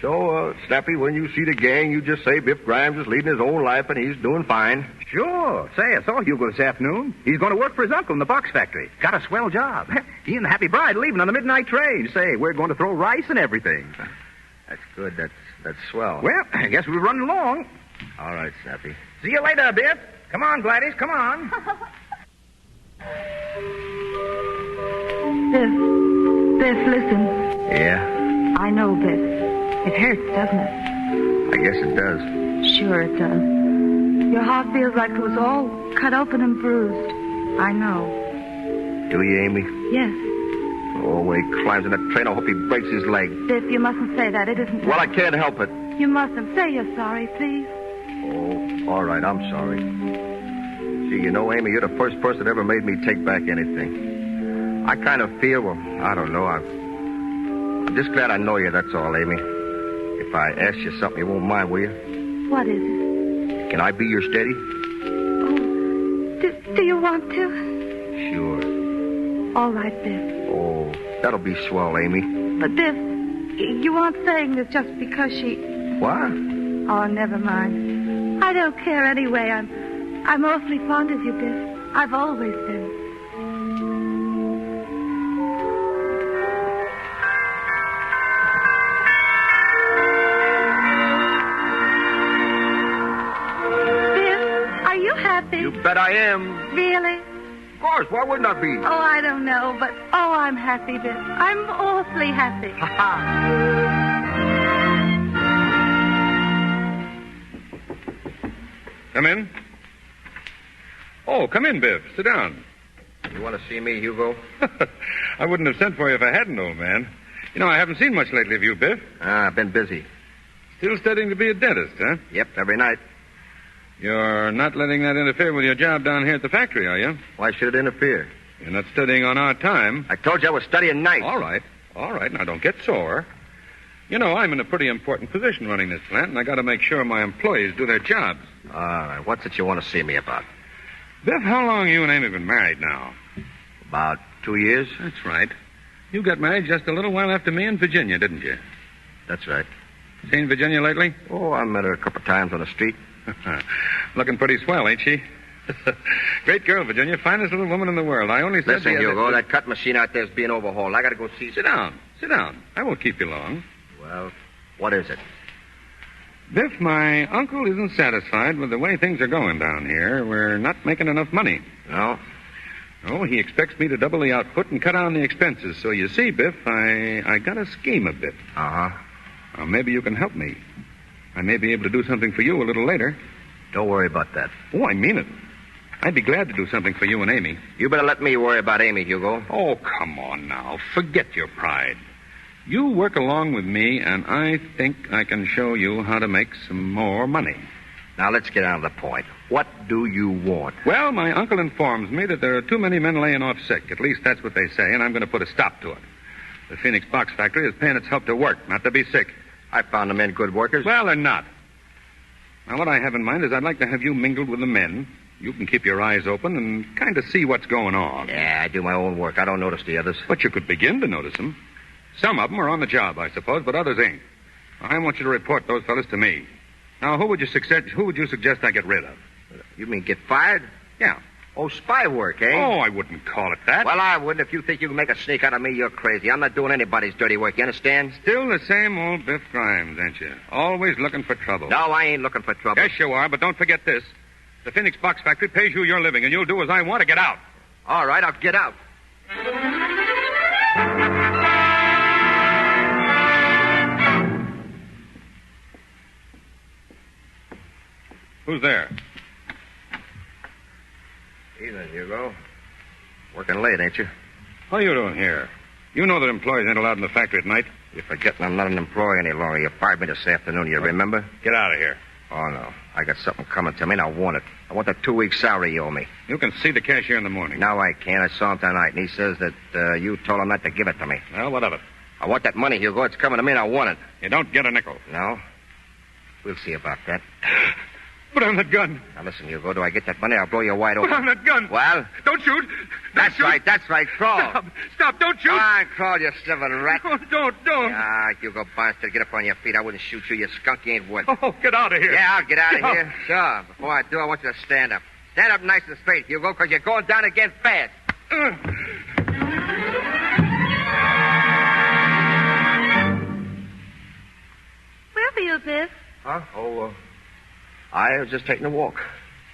[SPEAKER 8] So, Snappy, when you see the gang, you just say Biff Grimes is leading his own life and he's doing fine.
[SPEAKER 2] Sure. Say, I saw Hugo this afternoon. He's going to work for his uncle in the box factory. Got a swell job. He and the happy bride are leaving on the midnight train. Say, we're going to throw rice and everything.
[SPEAKER 8] That's good. That's swell.
[SPEAKER 2] Well, I guess we're running along.
[SPEAKER 8] All right, Snappy.
[SPEAKER 2] See you later, Biff. Come on, Gladys, come on.
[SPEAKER 11] Biff, listen.
[SPEAKER 8] Yeah?
[SPEAKER 11] I know, Biff. It hurts, doesn't it?
[SPEAKER 8] I guess it does.
[SPEAKER 11] Sure it does. Your heart feels like it was all cut open and bruised. I know.
[SPEAKER 8] Do you, Amy?
[SPEAKER 11] Yes.
[SPEAKER 8] Oh, when he climbs in that train, I hope he breaks his leg.
[SPEAKER 11] Biff, you mustn't say that. It isn't...
[SPEAKER 8] Well, I can't help it.
[SPEAKER 11] You mustn't. Say you're sorry, please.
[SPEAKER 8] Oh, all right, I'm sorry. See, you know, Amy, you're the first person that ever made me take back anything. I kind of feel, well, I don't know, I'm just glad I know you, that's all, Amy. If I ask you something, you won't mind, will you?
[SPEAKER 11] What is it?
[SPEAKER 8] Can I be your steady?
[SPEAKER 11] Oh, do you want to?
[SPEAKER 8] Sure.
[SPEAKER 11] All right, Biff.
[SPEAKER 8] Oh, that'll be swell, Amy.
[SPEAKER 11] But, Biff, you aren't saying this just because she...
[SPEAKER 8] What?
[SPEAKER 11] Oh, never mind. I don't care anyway. I'm awfully fond of you, Biff. I've always been.
[SPEAKER 8] You bet I am.
[SPEAKER 11] Really?
[SPEAKER 8] Of course. Why wouldn't I be?
[SPEAKER 11] Oh, I don't know, but I'm happy, Biff. I'm awfully happy.
[SPEAKER 5] Come in. Oh, come in, Biff. Sit down.
[SPEAKER 8] You want to see me, Hugo?
[SPEAKER 5] I wouldn't have sent for you if I hadn't, old man. You know, I haven't seen much lately of you, Biff.
[SPEAKER 8] I've been busy.
[SPEAKER 5] Still studying to be a dentist, huh?
[SPEAKER 8] Yep, every night.
[SPEAKER 5] You're not letting that interfere with your job down here at the factory, are you?
[SPEAKER 8] Why should it interfere?
[SPEAKER 5] You're not studying on our time.
[SPEAKER 8] I told you I was studying nights.
[SPEAKER 5] All right. Now, don't get sore. You know, I'm in a pretty important position running this plant, and I got to make sure my employees do their jobs.
[SPEAKER 8] All right. What's it you want to see me about?
[SPEAKER 5] Biff, how long you and Amy been married now?
[SPEAKER 8] About 2 years.
[SPEAKER 5] That's right. You got married just a little while after me in Virginia, didn't you?
[SPEAKER 8] That's right.
[SPEAKER 5] Seen Virginia lately?
[SPEAKER 8] Oh, I met her a couple of times on the street.
[SPEAKER 5] Looking pretty swell, ain't she? Great girl, Virginia. Finest little woman in the world. I only said...
[SPEAKER 8] Listen, Hugo, that cut machine out there's being overhauled. I got to go see...
[SPEAKER 5] Sit down. I won't keep you long.
[SPEAKER 8] Well, what is it?
[SPEAKER 5] Biff, my uncle isn't satisfied with the way things are going down here. We're not making enough money.
[SPEAKER 8] No?
[SPEAKER 5] No, he expects me to double the output and cut down the expenses. So you see, Biff, I got a scheme a bit.
[SPEAKER 8] Uh-huh.
[SPEAKER 5] Now, maybe you can help me. I may be able to do something for you a little later.
[SPEAKER 8] Don't worry about that.
[SPEAKER 5] Oh, I mean it. I'd be glad to do something for you and Amy.
[SPEAKER 8] You better let me worry about Amy, Hugo.
[SPEAKER 5] Oh, come on now. Forget your pride. You work along with me, and I think I can show you how to make some more money.
[SPEAKER 8] Now, let's get on to the point. What do you want?
[SPEAKER 5] Well, my uncle informs me that there are too many men laying off sick. At least that's what they say, and I'm going to put a stop to it. The Phoenix Box Factory is paying its help to work, not to be sick.
[SPEAKER 8] I found the men good workers.
[SPEAKER 5] Well, they're not. Now, what I have in mind is I'd like to have you mingled with the men. You can keep your eyes open and kind of see what's going on.
[SPEAKER 8] Yeah, I do my own work. I don't notice the others.
[SPEAKER 5] But you could begin to notice them. Some of them are on the job, I suppose, but others ain't. I want you to report those fellas to me. Now, who would you suggest I get rid of?
[SPEAKER 8] You mean get fired?
[SPEAKER 5] Yeah.
[SPEAKER 8] Oh, spy work, eh?
[SPEAKER 5] Oh, I wouldn't call it that.
[SPEAKER 8] Well, I wouldn't. If you think you can make a sneak out of me, you're crazy. I'm not doing anybody's dirty work, you understand?
[SPEAKER 5] Still the same old Biff Grimes, ain't you? Always looking for trouble.
[SPEAKER 8] No, I ain't looking for trouble.
[SPEAKER 5] Yes, you are, but don't forget this. The Phoenix Box Factory pays you your living, and you'll do as I want to get out.
[SPEAKER 8] All right, I'll get out.
[SPEAKER 5] Who's there?
[SPEAKER 8] Evening, Hugo. Working late, ain't you?
[SPEAKER 5] What are you doing here? You know that employees ain't allowed in the factory at night.
[SPEAKER 8] You're forgetting I'm not an employee any longer. You fired me this afternoon, you remember?
[SPEAKER 5] Get out of here.
[SPEAKER 8] Oh, no. I got something coming to me, and I want it. I want that 2-week salary you owe me.
[SPEAKER 5] You can see the cashier in the morning.
[SPEAKER 8] No, I can't. I saw him tonight, and he says that you told him not to give it to me.
[SPEAKER 5] Well, what of it?
[SPEAKER 8] I want that money, Hugo. It's coming to me, and I want it.
[SPEAKER 5] You don't get a nickel.
[SPEAKER 8] No? We'll see about that.
[SPEAKER 5] Put on that gun.
[SPEAKER 8] Now, listen, Hugo. Do I get that money, I'll blow you wide open.
[SPEAKER 5] Put on that gun.
[SPEAKER 8] Well?
[SPEAKER 5] Don't shoot.
[SPEAKER 8] That's right. Crawl.
[SPEAKER 5] Stop. Don't shoot.
[SPEAKER 8] Come on, crawl, you slivering rat.
[SPEAKER 5] Oh, don't.
[SPEAKER 8] Ah, Hugo Barnstead, get up on your feet. I wouldn't shoot you. You skunk. You ain't worth it.
[SPEAKER 5] Oh, get out of here.
[SPEAKER 8] Yeah, I'll get out of here. Sure. Before I do, I want you to stand up. Stand up nice and straight, Hugo, because you're going down again fast.
[SPEAKER 11] Where were you, Biff?
[SPEAKER 8] Huh? Oh, I was just taking a walk.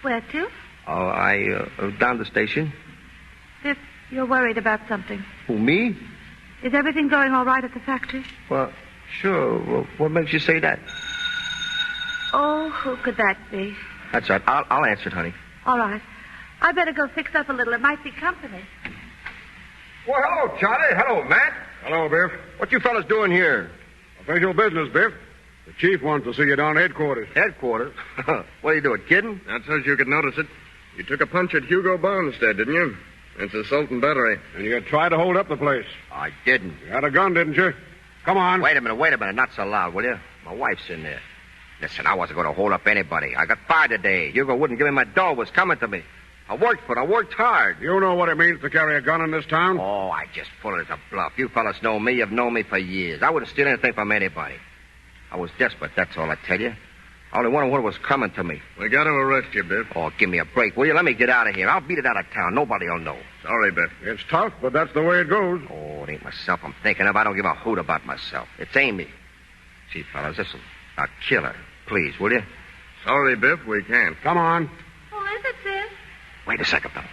[SPEAKER 11] Where to?
[SPEAKER 8] Oh, I down the station.
[SPEAKER 11] Biff, you're worried about something.
[SPEAKER 8] Who, me?
[SPEAKER 11] Is everything going all right at the factory?
[SPEAKER 8] Well, sure. Well, what makes you say that?
[SPEAKER 11] Oh, who could that be?
[SPEAKER 8] That's right. I'll answer it, honey.
[SPEAKER 11] All right. I better go fix up a little. It might be company.
[SPEAKER 13] Well, hello, Charlie. Hello, Matt.
[SPEAKER 12] Hello, Biff.
[SPEAKER 13] What you fellas doing here?
[SPEAKER 12] Official business, Biff. The chief wants to see you down at headquarters.
[SPEAKER 8] Headquarters? What are you doing, kidding?
[SPEAKER 13] That's so you could notice it. You took a punch at Hugo Barnstead, didn't you? It's assault and battery.
[SPEAKER 12] And you tried to hold up the place.
[SPEAKER 8] I didn't.
[SPEAKER 12] You had a gun, didn't you? Come on.
[SPEAKER 8] Wait a minute. Not so loud, will you? My wife's in there. Listen, I wasn't going to hold up anybody. I got fired today. Hugo wouldn't give me my dough. Was coming to me. I worked for it. I worked hard.
[SPEAKER 12] You know what it means to carry a gun in this town?
[SPEAKER 8] Oh, I just put it as a bluff. You fellas know me. You've known me for years. I wouldn't steal anything from anybody. I was desperate, that's all I tell you. I only wondered what was coming to me.
[SPEAKER 13] We got to arrest you, Biff.
[SPEAKER 8] Oh, give me a break, will you? Let me get out of here. I'll beat it out of town. Nobody will know.
[SPEAKER 13] Sorry, Biff.
[SPEAKER 12] It's tough, but that's the way it goes.
[SPEAKER 8] Oh, it ain't myself I'm thinking of. I don't give a hoot about myself. It's Amy. Gee, fellas, listen. Now, kill her. Please, will you?
[SPEAKER 13] Sorry, Biff, we can't.
[SPEAKER 12] Come on.
[SPEAKER 11] Oh, is it, Biff?
[SPEAKER 8] Wait a second, fella.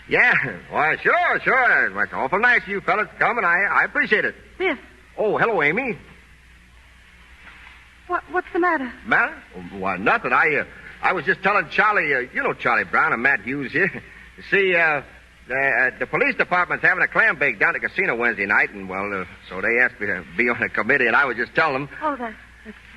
[SPEAKER 8] Yeah, why, sure. It's awful nice of you fellas to come, and I appreciate it.
[SPEAKER 11] Biff.
[SPEAKER 8] Oh, hello, Amy.
[SPEAKER 11] What's the matter?
[SPEAKER 8] Matter? Why, nothing. I was just telling Charlie, you know Charlie Brown and Matt Hughes here. You see, the police department's having a clam bake down at the casino Wednesday night, and, well, so they asked me to be on the committee, and I was just telling them.
[SPEAKER 11] Oh, that's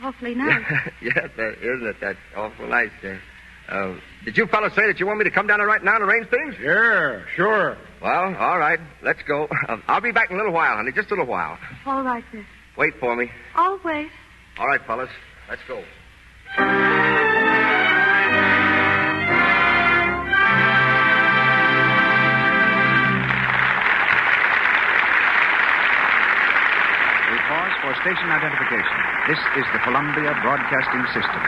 [SPEAKER 11] awfully nice.
[SPEAKER 8] Yes, isn't it? That's awful nice. Did you fellas say that you want me to come down there right now and arrange things?
[SPEAKER 12] Yeah, sure.
[SPEAKER 8] Well, all right. Let's go. I'll be back in a little while, honey. Just a little while.
[SPEAKER 11] All right, Biff.
[SPEAKER 8] Wait for me.
[SPEAKER 11] I'll wait.
[SPEAKER 8] All right, fellas. Let's go.
[SPEAKER 2] We pause for station identification. This is the Columbia Broadcasting System.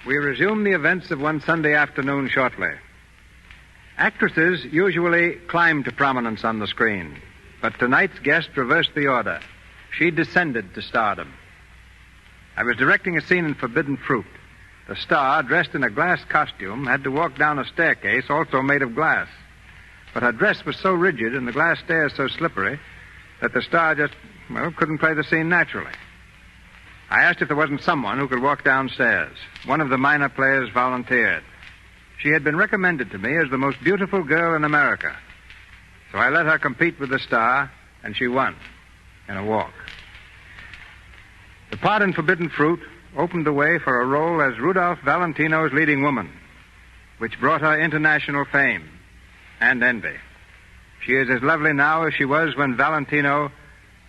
[SPEAKER 7] We resume the events of one Sunday afternoon shortly. Actresses usually climb to prominence on the screen, but tonight's guest reversed the order. She descended to stardom. I was directing a scene in Forbidden Fruit. The star, dressed in a glass costume, had to walk down a staircase also made of glass. But her dress was so rigid and the glass stairs so slippery that the star just, couldn't play the scene naturally. I asked if there wasn't someone who could walk downstairs. One of the minor players volunteered. She had been recommended to me as the most beautiful girl in America. So I let her compete with the star, and she won in a walk. The part in Forbidden Fruit opened the way for a role as Rudolph Valentino's leading woman, which brought her international fame and envy. She is as lovely now as she was when Valentino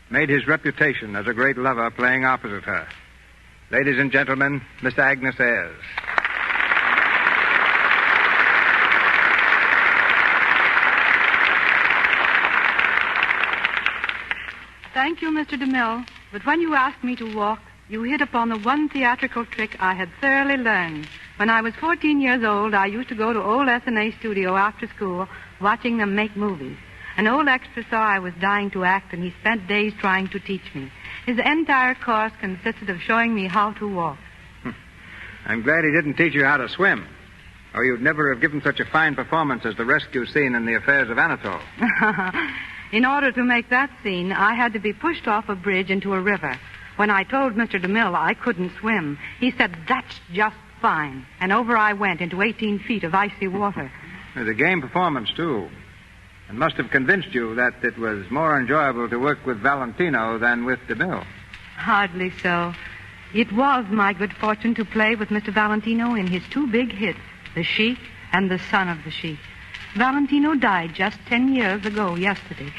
[SPEAKER 7] made his reputation as a great lover playing opposite her. Ladies and gentlemen, Miss Agnes Ayres.
[SPEAKER 17] Thank you, Mr. DeMille. But when you asked me to walk, you hit upon the one theatrical trick I had thoroughly learned. When I was 14 years old, I used to go to old S&A studio after school, watching them make movies. An old extra saw I was dying to act, and he spent days trying to teach me. His entire course consisted of showing me how to walk.
[SPEAKER 7] I'm glad he didn't teach you how to swim, or you'd never have given such a fine performance as the rescue scene in The Affairs of Anatole.
[SPEAKER 17] In order to make that scene, I had to be pushed off a bridge into a river. When I told Mr. DeMille I couldn't swim, he said, "That's just fine." And over I went into 18 feet of icy water.
[SPEAKER 7] It was a game performance, too. And must have convinced you that it was more enjoyable to work with Valentino than with DeMille.
[SPEAKER 17] Hardly so. It was my good fortune to play with Mr. Valentino in his two big hits, The Sheik and The Son of the Sheik. Valentino died just 10 years ago yesterday.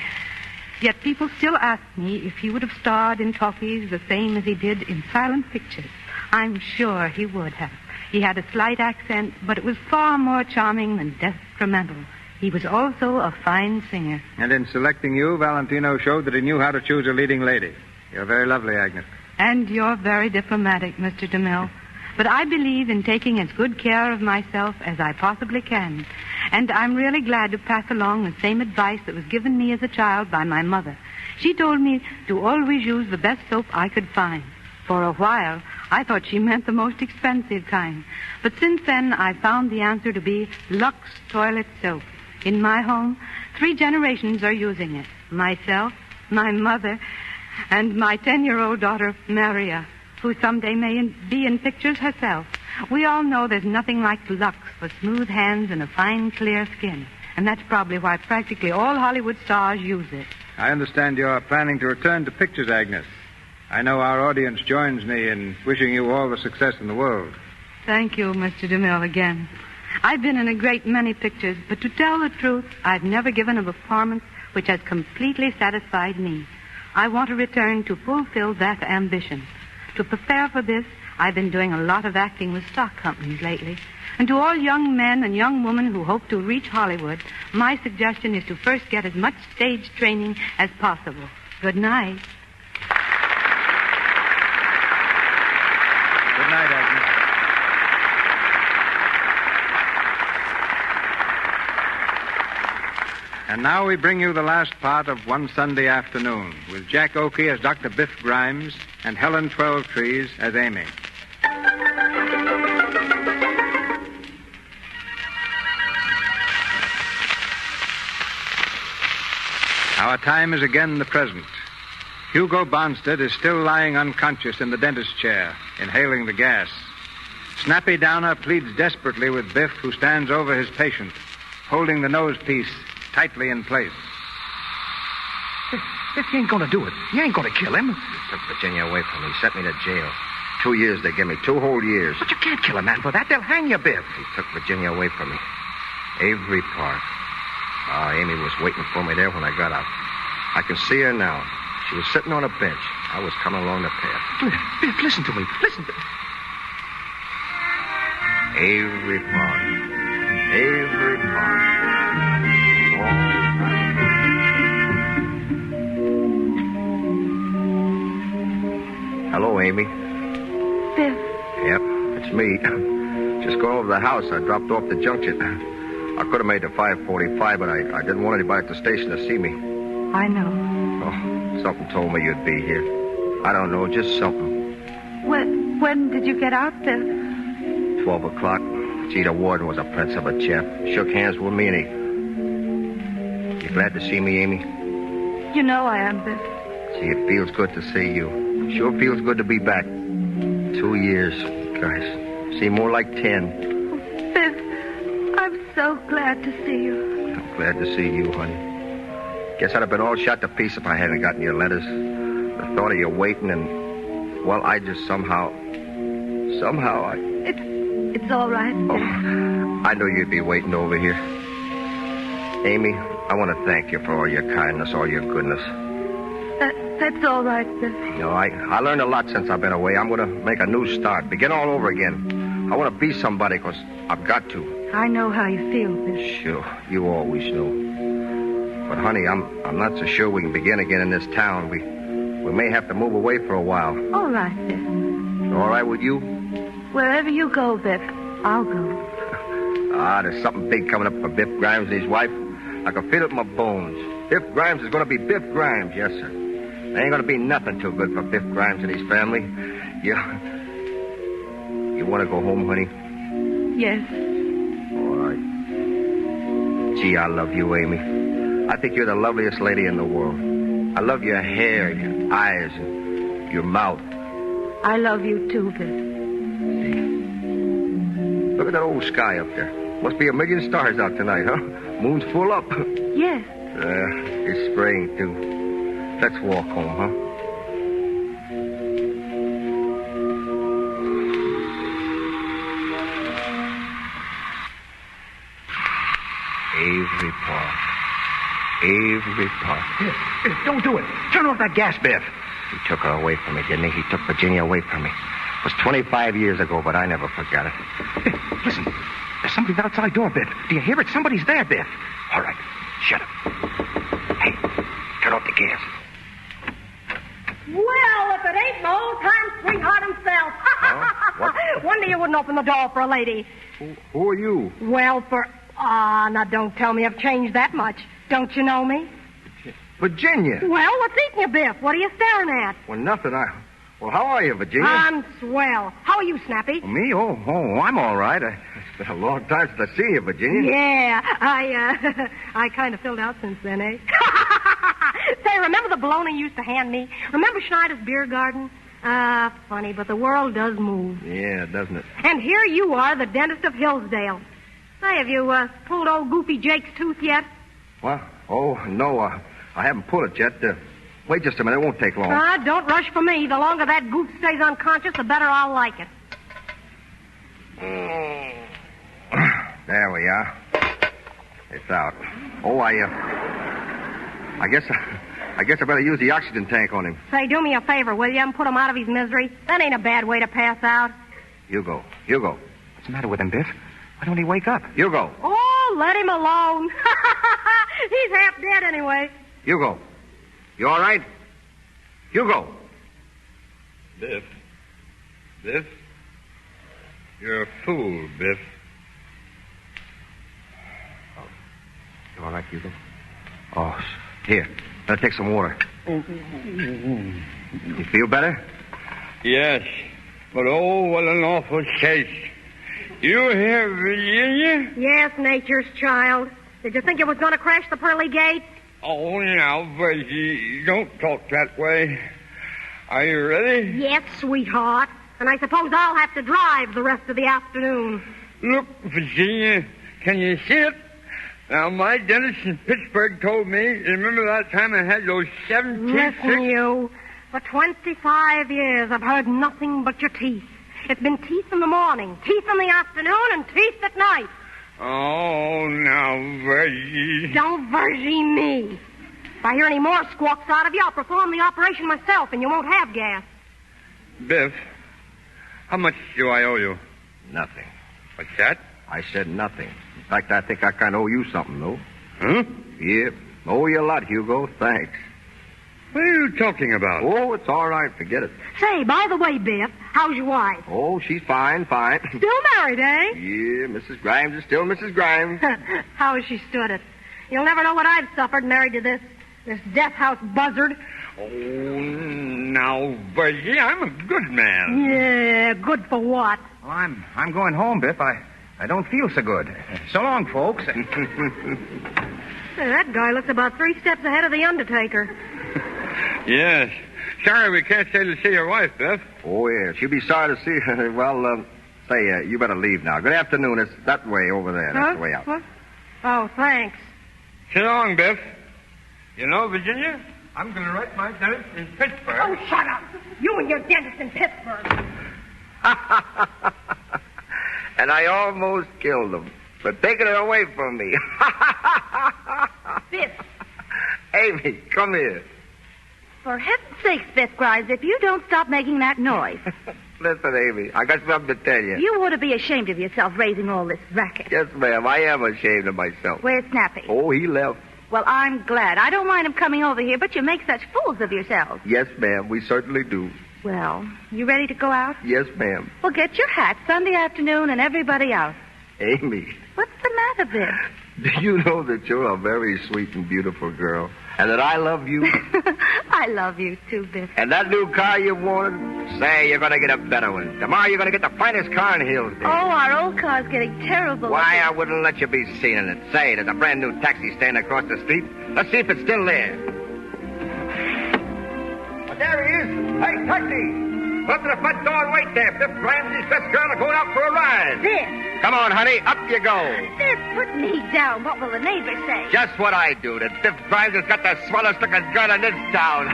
[SPEAKER 17] Yet people still ask me if he would have starred in talkies the same as he did in silent pictures. I'm sure he would have. He had a slight accent, but it was far more charming than detrimental. He was also a fine singer.
[SPEAKER 7] And in selecting you, Valentino showed that he knew how to choose a leading lady. You're very lovely, Agnes.
[SPEAKER 17] And you're very diplomatic, Mr. DeMille. But I believe in taking as good care of myself as I possibly can. And I'm really glad to pass along the same advice that was given me as a child by my mother. She told me to always use the best soap I could find. For a while, I thought she meant the most expensive kind. But since then, I found the answer to be Lux Toilet Soap. In my home, 3 generations are using it. Myself, my mother, and my 10-year-old daughter, Maria, who someday may be in pictures herself. We all know there's nothing like Lux for smooth hands and a fine, clear skin. And that's probably why practically all Hollywood stars use it.
[SPEAKER 7] I understand you're planning to return to pictures, Agnes. I know our audience joins me in wishing you all the success in the world.
[SPEAKER 17] Thank you, Mr. DeMille, again. I've been in a great many pictures, but to tell the truth, I've never given a performance which has completely satisfied me. I want to return to fulfill that ambition. To prepare for this, I've been doing a lot of acting with stock companies lately. And to all young men and young women who hope to reach Hollywood, my suggestion is to first get as much stage training as possible. Good night.
[SPEAKER 7] Good night, Agnes. And now we bring you the last part of One Sunday Afternoon, with Jack Oakie as Dr. Biff Grimes and Helen Twelvetrees as Amy. Our time is again the present. Hugo Bonstead is still lying unconscious in the dentist's chair, inhaling the gas. Snappy Downer pleads desperately with Biff, who stands over his patient, holding the nosepiece tightly in place.
[SPEAKER 8] Biff, you ain't gonna do it. You ain't gonna kill him. He took Virginia away from me. Sent me to jail. 2 years they give me. 2 whole years.
[SPEAKER 18] But you can't kill a man for that. They'll hang you, Biff.
[SPEAKER 8] He took Virginia away from me. Avery Park. Oh, Amy was waiting for me there when I got out. I can see her now. She was sitting on a bench. I was coming along the path.
[SPEAKER 18] Biff, listen to me. Listen.
[SPEAKER 8] Avery Park. Avery Park. Hello, Amy.
[SPEAKER 11] Biff.
[SPEAKER 8] Yep, it's me. Just going over to the house. I dropped off the junction. I could have made the 5:45, but I didn't want anybody at the station to see me.
[SPEAKER 11] I know.
[SPEAKER 8] Oh, something told me you'd be here. I don't know, just something.
[SPEAKER 11] When did you get out, Biff?
[SPEAKER 8] 12 o'clock. Gee, the warden was a prince of a chap. Shook hands with me, and he... You glad to see me, Amy?
[SPEAKER 11] You know I am, Biff.
[SPEAKER 8] Gee, it feels good to see you. Sure feels good to be back. 2 years. Gosh, seem more like 10.
[SPEAKER 11] Biff, I'm so glad to see you.
[SPEAKER 8] I'm glad to see you, honey. Guess I'd have been all shot to pieces if I hadn't gotten your letters. The thought of you waiting and... Well, I just somehow I...
[SPEAKER 11] It's all right.
[SPEAKER 8] Oh, I knew you'd be waiting over here. Amy, I want to thank you for all your kindness, all your goodness.
[SPEAKER 11] That's all right, Biff.
[SPEAKER 8] You know, I learned a lot since I've been away. I'm going to make a new start, begin all over again. I want to be somebody because I've got to.
[SPEAKER 11] I know how you feel, Biff.
[SPEAKER 8] Sure, you always know. But, honey, I'm not so sure we can begin again in this town. We may have to move away for a while.
[SPEAKER 11] All right, Biff.
[SPEAKER 8] All right with you?
[SPEAKER 11] Wherever you go, Biff, I'll go.
[SPEAKER 8] There's something big coming up for Biff Grimes and his wife. I can feel it in my bones. Biff Grimes is going to be Biff Grimes, yes, sir. There ain't going to be nothing too good for Biff Grimes and his family. You want to go home, honey?
[SPEAKER 11] Yes.
[SPEAKER 8] All right. Gee, I love you, Amy. I think you're the loveliest lady in the world. I love your hair, your eyes, and your mouth.
[SPEAKER 11] I love you, too, Biff.
[SPEAKER 8] Look at that old sky up there. Must be a million stars out tonight, huh? Moon's full up.
[SPEAKER 11] Yes.
[SPEAKER 8] It's spraying, too. Let's walk home, huh? Avery Park.
[SPEAKER 18] Biff, don't do it. Turn off that gas, Biff.
[SPEAKER 8] He took her away from me, didn't he? He took Virginia away from me. It was 25 years ago, but I never forgot it.
[SPEAKER 18] Biff, listen. There's somebody outside door, Biff. Do you hear it? Somebody's there, Biff. All right. Shut up. Hey, turn off the gas.
[SPEAKER 10] Well, if it ain't my old-time sweetheart himself.
[SPEAKER 8] What?
[SPEAKER 10] Wonder you wouldn't open the door for a lady.
[SPEAKER 8] Who are you?
[SPEAKER 10] Well, now don't tell me I've changed that much. Don't you know me?
[SPEAKER 8] Virginia.
[SPEAKER 10] Well, what's eating you, Biff? What are you staring at?
[SPEAKER 8] Well, nothing. Well, how are you, Virginia?
[SPEAKER 10] I'm swell. How are you, Snappy?
[SPEAKER 8] Me? Oh, I'm all right. It's been a long time since I've seen you, Virginia.
[SPEAKER 10] Yeah, I kind of filled out since then, eh? Say, remember the bologna you used to hand me? Remember Schneider's Beer Garden? Funny, but the world does move.
[SPEAKER 8] Yeah, doesn't it?
[SPEAKER 10] And here you are, the dentist of Hillsdale. Say, have you pulled old Goofy Jake's tooth yet?
[SPEAKER 8] What? Oh, no, I haven't pulled it yet. Wait just a minute. It won't take long.
[SPEAKER 10] Don't rush for me. The longer that goof stays unconscious, the better I'll like it.
[SPEAKER 8] There we are. It's out. Oh, I guess I better use the oxygen tank on him.
[SPEAKER 10] Say, do me a favor, will you, and put him out of his misery? That ain't a bad way to pass out.
[SPEAKER 8] You go.
[SPEAKER 18] What's the matter with him, Biff? Why don't he wake up?
[SPEAKER 8] You go.
[SPEAKER 10] Oh, let him alone. He's half dead anyway.
[SPEAKER 8] You go. You all right? You go.
[SPEAKER 5] Biff. You're a fool, Biff.
[SPEAKER 8] You all right, Hugo? Oh, here. Better take some water. You feel better?
[SPEAKER 5] Yes, but oh, what an awful chase. You here, Virginia?
[SPEAKER 10] Yes, nature's child. Did you think it was going to crash the pearly gates?
[SPEAKER 5] Oh, now, Virgie, don't talk that way. Are you ready?
[SPEAKER 10] Yes, sweetheart. And I suppose I'll have to drive the rest of the afternoon.
[SPEAKER 5] Look, Virginia, can you see it? Now, my dentist in Pittsburgh told me, remember that time I had those 7 teeth?
[SPEAKER 10] Listen, you. For 25 years, I've heard nothing but your teeth. It's been teeth in the morning, teeth in the afternoon, and teeth at night.
[SPEAKER 5] Oh, now, Virgie.
[SPEAKER 10] Don't Virgie me. If I hear any more squawks out of you, I'll perform the operation myself, and you won't have gas.
[SPEAKER 5] Biff, how much do I owe you?
[SPEAKER 8] Nothing.
[SPEAKER 5] What's that?
[SPEAKER 8] I said nothing. In fact, I think I kind of owe you something, though.
[SPEAKER 5] Huh?
[SPEAKER 8] Yeah. Owe you a lot, Hugo. Thanks.
[SPEAKER 5] What are you talking about?
[SPEAKER 8] Oh, it's all right. Forget it.
[SPEAKER 10] Say, by the way, Biff, how's your wife?
[SPEAKER 8] Oh, she's fine.
[SPEAKER 10] Still married, eh?
[SPEAKER 8] Yeah, Mrs. Grimes is still Mrs. Grimes.
[SPEAKER 10] How has she stood it? You'll never know what I've suffered married to this death house buzzard.
[SPEAKER 5] Oh, now, Virgie, I'm a good man.
[SPEAKER 10] Yeah, good for what?
[SPEAKER 18] Well, I'm going home, Biff. I don't feel so good. So long, folks.
[SPEAKER 14] Say, that guy looks about 3 steps ahead of the undertaker.
[SPEAKER 5] Yes. Sorry we can't stay to see your wife, Biff.
[SPEAKER 8] Oh, yeah. She'll be sorry to see her. Well, you better leave now. Good afternoon. It's that way over there. That's the way out.
[SPEAKER 14] What? Oh, thanks.
[SPEAKER 5] So long, Biff. You know, Virginia, I'm going to write my dentist in Pittsburgh.
[SPEAKER 10] Oh, shut up. You and your dentist in Pittsburgh.
[SPEAKER 8] And I almost killed him for taking it away from me.
[SPEAKER 10] Biff.
[SPEAKER 8] Amy, come here.
[SPEAKER 11] For heaven's sakes, Biff Grimes, if you don't stop making that noise.
[SPEAKER 8] Listen, Amy, I got something to tell you.
[SPEAKER 11] You ought to be ashamed of yourself raising all this racket.
[SPEAKER 8] Yes, ma'am, I am ashamed of myself.
[SPEAKER 11] Where's Snappy?
[SPEAKER 8] Oh, he left.
[SPEAKER 11] Well, I'm glad. I don't mind him coming over here, but you make such fools of yourselves.
[SPEAKER 8] Yes, ma'am, we certainly do.
[SPEAKER 11] Well, you ready to go out?
[SPEAKER 8] Yes, ma'am.
[SPEAKER 11] Well, get your hat Sunday afternoon and everybody out.
[SPEAKER 8] Amy.
[SPEAKER 11] What's the matter, Biff?
[SPEAKER 8] Do you know that you're a very sweet and beautiful girl? And that I love you?
[SPEAKER 11] I love you too, Biff.
[SPEAKER 8] And that new car you wanted? Say, you're going to get a better one. Tomorrow you're going to get the finest car in Hillsdale.
[SPEAKER 11] Oh, our old car's getting terrible.
[SPEAKER 8] Why, I wouldn't let you be seen in it. Say, there's a brand new taxi stand across the street. Let's see if it's still there. Well, there he is. Hey, taxi! Go up to the front door and wait there. Biff Grimes and his best girl are going out for a ride.
[SPEAKER 11] Biff!
[SPEAKER 8] Come on, honey. Up you go.
[SPEAKER 11] Biff, put me down. What will the neighbors say?
[SPEAKER 8] Just what I do. That Biff Grimes has got the swellest looking girl in this town.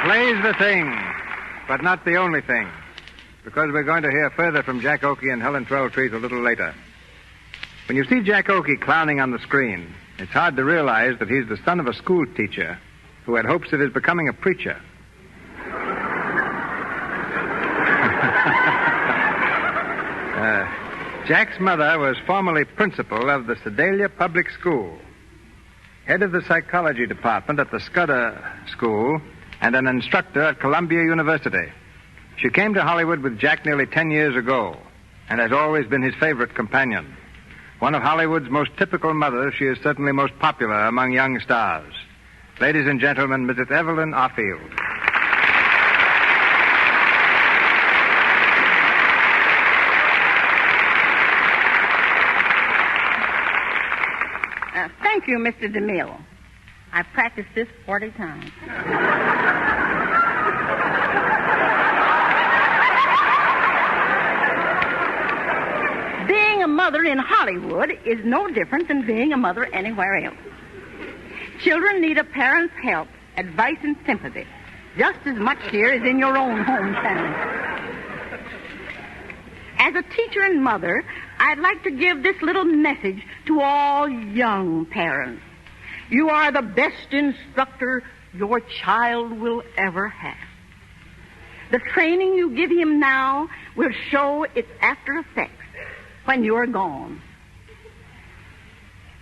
[SPEAKER 7] Play's the thing, but not the only thing, because we're going to hear further from Jack Oakie and Helen Twelvetrees a little later. When you see Jack Oakie clowning on the screen, it's hard to realize that he's the son of a school teacher who had hopes of his becoming a preacher. Jack's mother was formerly principal of the Sedalia Public School, head of the psychology department at the Scudder School, and an instructor at Columbia University. She came to Hollywood with Jack nearly 10 years ago and has always been his favorite companion. One of Hollywood's most typical mothers, she is certainly most popular among young stars. Ladies and gentlemen, Mrs. Evelyn Arfield.
[SPEAKER 16] Thank you, Mr. DeMille. I've practiced this 40 times. Being a mother in Hollywood is no different than being a mother anywhere else. Children need a parent's help, advice, and sympathy, just as much here as in your own hometown. As a teacher and mother, I'd like to give this little message to all young parents. You are the best instructor your child will ever have. The training you give him now will show its after effects when you're gone.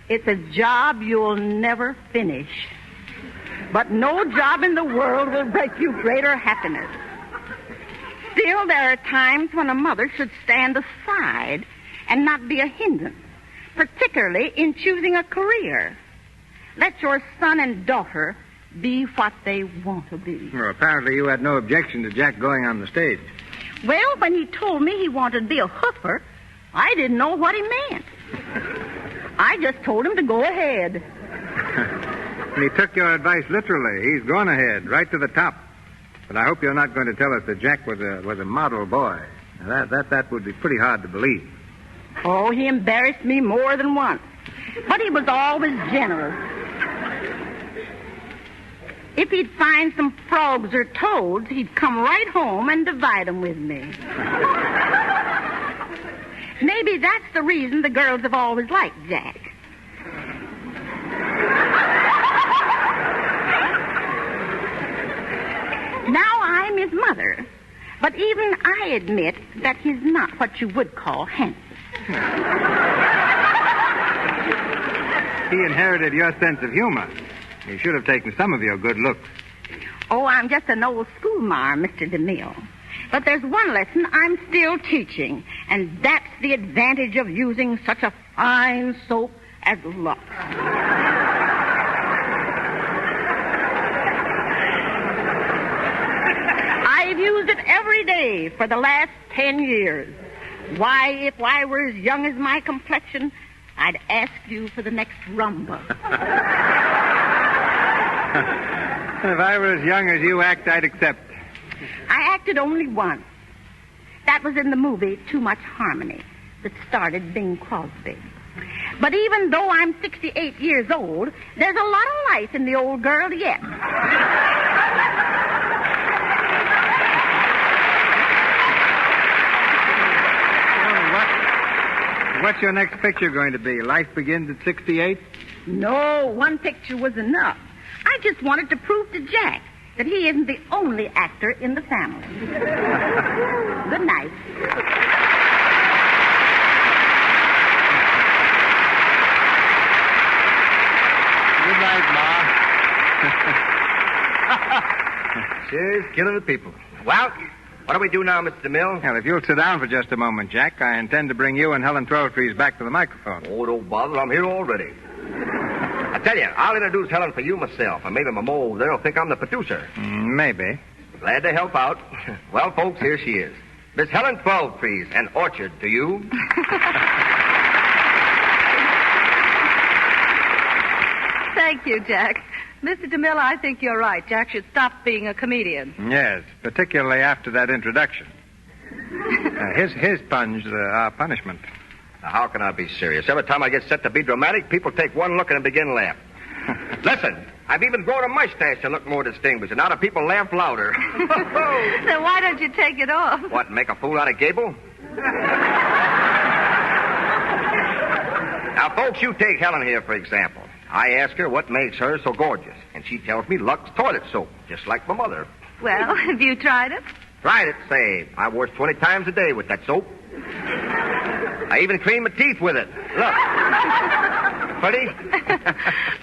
[SPEAKER 16] It's a job you'll never finish. But no job in the world will bring you greater happiness. Still, there are times when a mother should stand aside and not be a hindrance, particularly in choosing a career. Let your son and daughter be what they want to be.
[SPEAKER 7] Well, apparently you had no objection to Jack going on the stage.
[SPEAKER 16] Well, when he told me he wanted to be a hoofer, I didn't know what he meant. I just told him to go ahead.
[SPEAKER 7] And he took your advice literally. He's gone ahead, right to the top. But I hope you're not going to tell us that Jack was a model boy. Now, that would be pretty hard to believe.
[SPEAKER 16] Oh, he embarrassed me more than once. But he was always generous. If he'd find some frogs or toads, he'd come right home and divide them with me. Maybe that's the reason the girls have always liked Jack. Now I'm his mother, but even I admit that he's not what you would call handsome.
[SPEAKER 7] He inherited your sense of humor. You should have taken some of your good looks.
[SPEAKER 16] Oh, I'm just an old schoolmarm, Mr. DeMille. But there's one lesson I'm still teaching, and that's the advantage of using such a fine soap as Lux. I've used it every day for the last 10 years. Why, if I were as young as my complexion, I'd ask you for the next rumba.
[SPEAKER 7] If I were as young as you act, I'd accept.
[SPEAKER 16] I acted only once. That was in the movie Too Much Harmony that starred Bing Crosby. But even though I'm 68 years old, there's a lot of life in the old girl yet.
[SPEAKER 7] What's your next picture going to be? Life Begins at 68?
[SPEAKER 16] No, one picture was enough. I just wanted to prove to Jack that he isn't the only actor in the family. Good night.
[SPEAKER 7] Good night, Ma.
[SPEAKER 8] She's killing the people. Well, what do we do now, Mr. DeMille?
[SPEAKER 7] Well, if you'll sit down for just a moment, Jack, I intend to bring you and Helen Twelvetrees back to the microphone.
[SPEAKER 8] Oh, don't bother. I'm here already. I tell you, I'll introduce Helen for you myself, and maybe my mo over there will think I'm the producer.
[SPEAKER 7] Maybe.
[SPEAKER 8] Glad to help out. Well, folks, here she is. Miss Helen Twelvetrees, an orchard to you.
[SPEAKER 11] Thank you, Jack. Mr. DeMille, I think you're right. Jack should stop being a comedian.
[SPEAKER 7] Yes, particularly after that introduction. His punch, our punishment.
[SPEAKER 8] Now, how can I be serious? Every time I get set to be dramatic, people take one look and begin laughing. Listen, I've even grown a mustache to look more distinguished, and now the people laugh louder.
[SPEAKER 11] Then why don't you take it off?
[SPEAKER 8] What, make a fool out of Gable? Now, folks, you take Helen here, for example. I ask her what makes her so gorgeous, and she tells me Lux toilet soap, just like my mother.
[SPEAKER 11] Well, have you tried it?
[SPEAKER 8] Tried it, say. I wash 20 times a day with that soap. I even clean my teeth with it. Look. Pretty?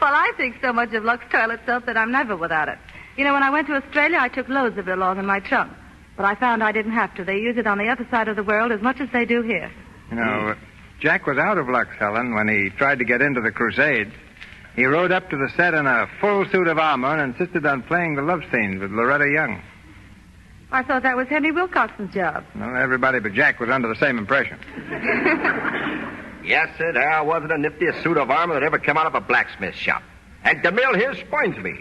[SPEAKER 11] Well, I think so much of Lux toilet soap that I'm never without it. You know, when I went to Australia, I took loads of it along in my trunk. But I found I didn't have to. They use it on the other side of the world as much as they do here.
[SPEAKER 7] You know, Jack was out of Lux, Helen, when he tried to get into the Crusades. He rode up to the set in a full suit of armor and insisted on playing the love scenes with Loretta Young.
[SPEAKER 11] I thought that was Henry Wilcoxon's job.
[SPEAKER 7] Well, everybody but Jack was under the same impression.
[SPEAKER 8] Yes, sir, there wasn't the niftiest suit of armor that ever came out of a blacksmith shop. And DeMille here spoils me.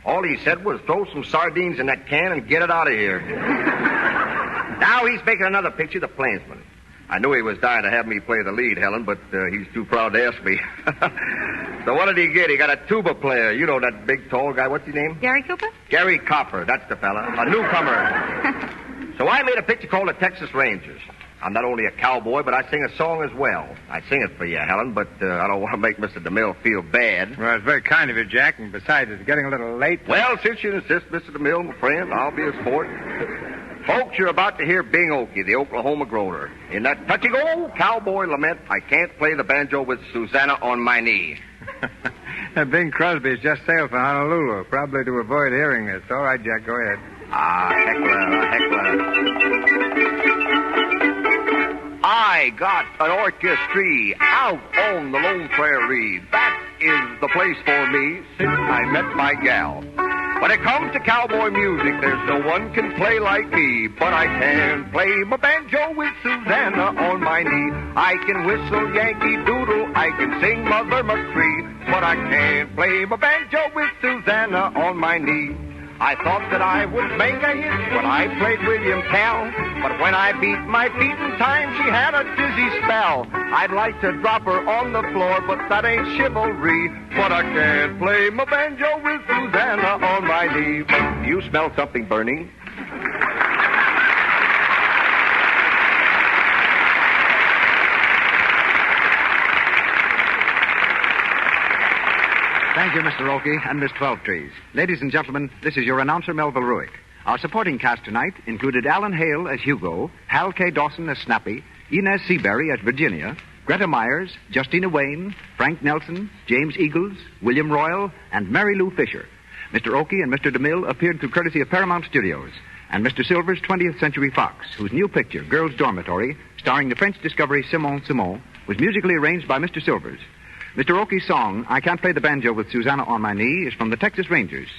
[SPEAKER 8] All he said was throw some sardines in that can and get it out of here. Now he's making another picture, The Plainsman. I knew he was dying to have me play the lead, Helen, but he's too proud to ask me. So what did he get? He got a tuba player. You know that big, tall guy. What's his name?
[SPEAKER 11] Gary Cooper?
[SPEAKER 8] Gary Copper. That's the fella. A newcomer. So I made a picture called The Texas Rangers. I'm not only a cowboy, but I sing a song as well. I sing it for you, Helen, but I don't want to make Mr. DeMille feel bad.
[SPEAKER 7] Well, it's very kind of you, Jack, and besides, it's getting a little late.
[SPEAKER 8] Well, since you insist, Mr. DeMille, my friend, I'll be a sport. Folks, you're about to hear Bing Oakie, the Oklahoma grower. In that touching old cowboy lament, I can't play the banjo with Susannah on my knee.
[SPEAKER 7] Bing Crosby's just sailed for Honolulu, probably to avoid hearing this. All right, Jack, go ahead.
[SPEAKER 8] Heckler. I got an orchestra out on the lone prairie. That is the place for me since I met my gal. When it comes to cowboy music, there's no one can play like me. But I can play my banjo with Susannah on my knee. I can whistle Yankee Doodle, I can sing Mother McCree. But I can't play my banjo with Susannah on my knee. I thought that I would make a hit when I played William Tell. But when I beat my feet in time, she had a dizzy spell. I'd like to drop her on the floor, but that ain't chivalry. But I can't play my banjo with Susannah on my knee. Do you smell something burning?
[SPEAKER 2] Thank you, Mr. Oakie and Miss Twelvetrees. Ladies and gentlemen, this is your announcer, Melville Ruick. Our supporting cast tonight included Alan Hale as Hugo, Hal K. Dawson as Snappy, Inez Seabury as Virginia, Greta Myers, Justina Wayne, Frank Nelson, James Eagles, William Royal, and Mary Lou Fisher. Mr. Oakie and Mr. DeMille appeared through courtesy of Paramount Studios, and Mr. Silver's 20th Century Fox, whose new picture, Girls' Dormitory, starring the French discovery Simon, was musically arranged by Mr. Silvers. Mr. Oakie's song, I Can't Play the Banjo with Susannah on My Knee, is from the Texas Rangers.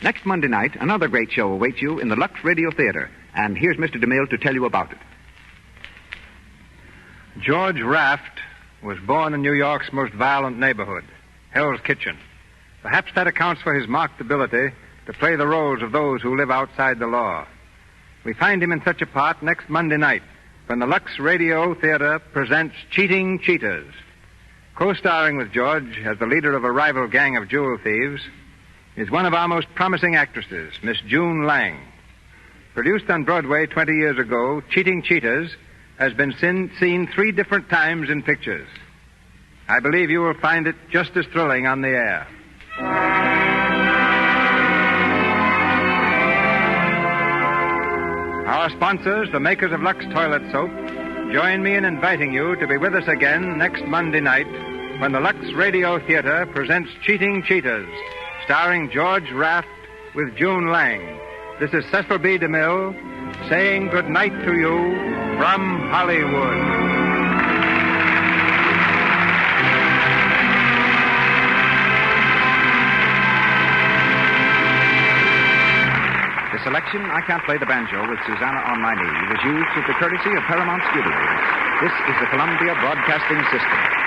[SPEAKER 2] Next Monday night, another great show awaits you in the Lux Radio Theater, and here's Mr. DeMille to tell you about it.
[SPEAKER 7] George Raft was born in New York's most violent neighborhood, Hell's Kitchen. Perhaps that accounts for his marked ability to play the roles of those who live outside the law. We find him in such a part next Monday night when the Lux Radio Theater presents Cheating Cheaters. Co-starring with George as the leader of a rival gang of jewel thieves is one of our most promising actresses, Miss June Lang. Produced on Broadway 20 years ago, Cheating Cheaters has been seen 3 different times in pictures. I believe you will find it just as thrilling on the air. Our sponsors, the makers of Lux Toilet Soap, join me in inviting you to be with us again next Monday night when the Lux Radio Theater presents Cheating Cheaters, starring George Raft with June Lang. This is Cecil B. DeMille saying good night to you from Hollywood. The selection, I Can't Play the Banjo with Susannah on My Knee, was used with the courtesy of Paramount Studios. This is the Columbia Broadcasting System.